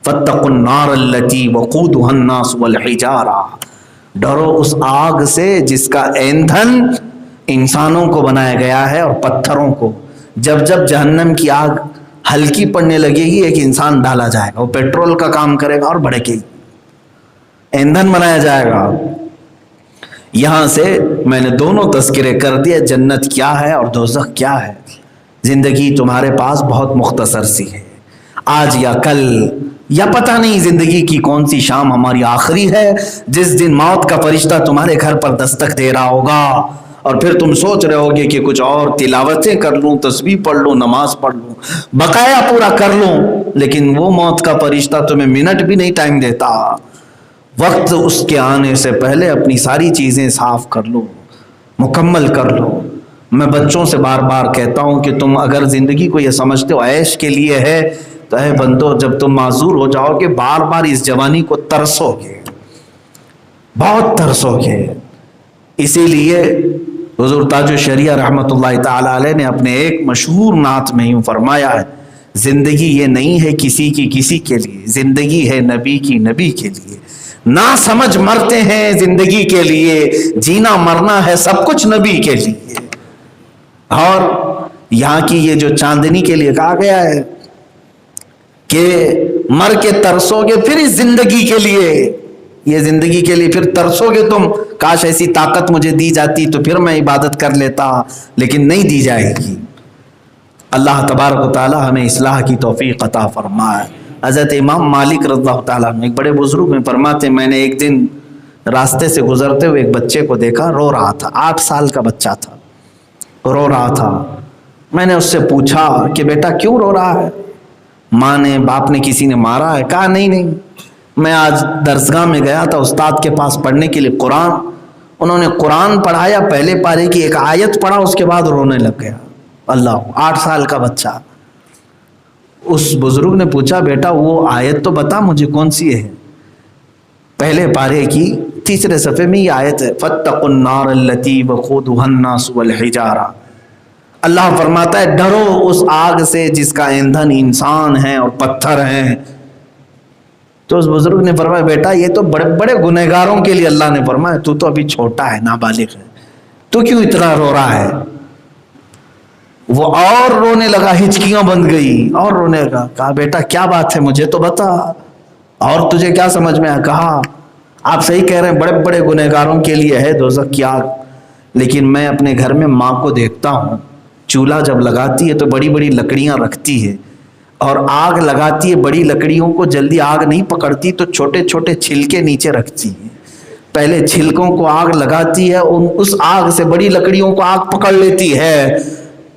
فَاتَّقُوا النَّارَ الَّتِي وَقُودُهَا النَّاسُ وَالْحِجَارَةُ. ڈرو اس آگ سے جس کا ایندھن انسانوں کو بنایا گیا ہے اور پتھروں کو. جب جہنم کی آگ ہلکی پڑنے لگے گی ایک انسان ڈالا جائے گا، وہ پیٹرول کا کام کرے گا اور بھڑکے گی، ایندھن بنایا جائے گا. یہاں سے میں نے دونوں تذکرے کر دیے، جنت کیا ہے اور دوزخ کیا ہے. زندگی تمہارے پاس بہت مختصر سی ہے، آج یا کل یا پتہ نہیں زندگی کی کون سی شام ہماری آخری ہے، جس دن موت کا فرشتہ تمہارے گھر پر دستک دے رہا ہوگا اور پھر تم سوچ رہے ہوگے کہ کچھ اور تلاوتیں کر لوں، تسبیح پڑھ لوں، نماز پڑھ لوں، بقایا پورا کر لوں، لیکن وہ موت کا فرشتہ تمہیں منٹ بھی نہیں ٹائم دیتا۔ وقت اس کے آنے سے پہلے اپنی ساری چیزیں صاف کر لو، مکمل کر لو۔ میں بچوں سے بار بار کہتا ہوں کہ تم اگر زندگی کو یہ سمجھتے ہو عیش کے لیے ہے تو اے بندو، جب تم معذور ہو جاؤ گے بار بار اس جوانی کو ترسو گے، بہت ترسو گے۔ اسی لیے حضور تاج الشریعہ رحمۃ اللہ تعالی علیہ نے اپنے ایک مشہور نعت میں یوں فرمایا ہے، زندگی یہ نہیں ہے کسی کی کسی کے لیے، زندگی ہے نبی کی نبی کے لیے، نہ سمجھ مرتے ہیں زندگی کے لیے، جینا مرنا ہے سب کچھ نبی کے لیے۔ اور یہاں کی یہ جو چاندنی کے لیے کہا گیا ہے کہ مر کے ترسو گے پھر اس زندگی کے لیے، یہ زندگی کے لیے پھر ترسو گے تم، کاش ایسی طاقت مجھے دی جاتی تو پھر میں عبادت کر لیتا، لیکن نہیں دی جائے گی۔ اللہ تبارک و تعالی ہمیں اصلاح کی توفیق عطا فرمائے۔ حضرت امام مالک رضی اللہ تعالیٰ عنہ ایک بڑے بزرگ میں فرماتے، میں نے ایک دن راستے سے گزرتے ہوئے ایک بچے کو دیکھا، رو رہا تھا، 8 سال کا بچہ تھا، رو رہا تھا۔ میں نے اس سے پوچھا کہ بیٹا کیوں رو رہا ہے؟ ماں نے باپ نے کسی نے مارا ہے؟ کہا نہیں، میں آج درسگاہ میں گیا تھا استاد کے پاس پڑھنے کے لیے قرآن، انہوں نے قرآن پڑھایا، پہلے پارے کی ایک آیت پڑھا، اس کے بعد رونے لگ گیا۔ اللہ، 8 سال کا بچہ۔ اس بزرگ نے پوچھا بیٹا وہ آیت تو بتا مجھے کون سی ہے؟ پہلے پارے کی 3 صفحے میں یہ آیت ہے، فَاتَّقُوا النَّارَ الَّتِي وَقُودُهَا النَّاسُ وَالْحِجَارَةُ۔ اللہ فرماتا ہے ڈرو اس آگ سے جس کا ایندھن انسان ہیں اور پتھر ہیں۔ تو اس بزرگ نے فرمایا بیٹا یہ تو بڑے بڑے گنہگاروں کے لیے اللہ نے فرمایا، تو ابھی چھوٹا ہے، نابالغ ہے، تو کیوں اتنا رو رہا ہے؟ وہ اور رونے لگا، ہچکیاں بند گئی اور رونے لگا۔ کہا بیٹا کیا بات ہے مجھے تو بتا، اور تجھے کیا سمجھ میں آیا؟ کہا آپ صحیح کہہ رہے ہیں، بڑے بڑے گنہگاروں کے لیے ہے دوزخ کی آگ، لیکن میں اپنے گھر میں ماں کو دیکھتا ہوں، چولہا جب لگاتی ہے تو بڑی بڑی لکڑیاں رکھتی ہے اور آگ لگاتی ہے، بڑی لکڑیوں کو جلدی آگ نہیں پکڑتی تو چھوٹے چھوٹے چھلکے نیچے رکھتی ہے، پہلے چھلکوں کو آگ لگاتی ہے، اس آگ سے بڑی لکڑیوں کو آگ پکڑ لیتی ہے۔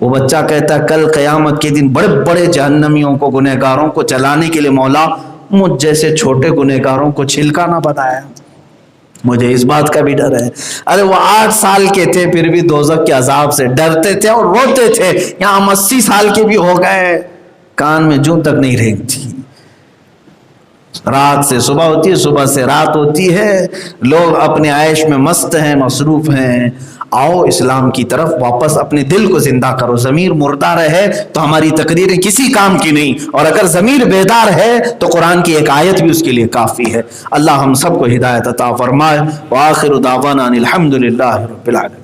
وہ بچہ کہتا ہے کل قیامت کے دن بڑے بڑے جہنمیوں کو، گنہگاروں کو جلانے کے لیے مولا مجھ جیسے چھوٹے گنہگاروں کو چھلکا نہ بتایا، مجھے اس بات کا بھی ڈر ہے۔ ارے وہ 8 سال کے تھے پھر بھی دوزخ کے عذاب سے ڈرتے تھے اور روتے تھے، یہاں ہم 80 سال کے بھی ہو گئے، کان میں جوں تک نہیں رینگتی۔ رات سے صبح ہوتی ہے، صبح سے رات ہوتی ہے، لوگ اپنے عیش میں مست ہیں، مصروف ہیں۔ آؤ اسلام کی طرف واپس اپنے دل کو زندہ کرو۔ ضمیر مردہ رہے تو ہماری تقریریں کسی کام کی نہیں، اور اگر ضمیر بیدار ہے تو قرآن کی ایک آیت بھی اس کے لیے کافی ہے۔ اللہ ہم سب کو ہدایت عطا فرمائے۔ وآخر دعوانا ان الحمد للہ رب العالمین۔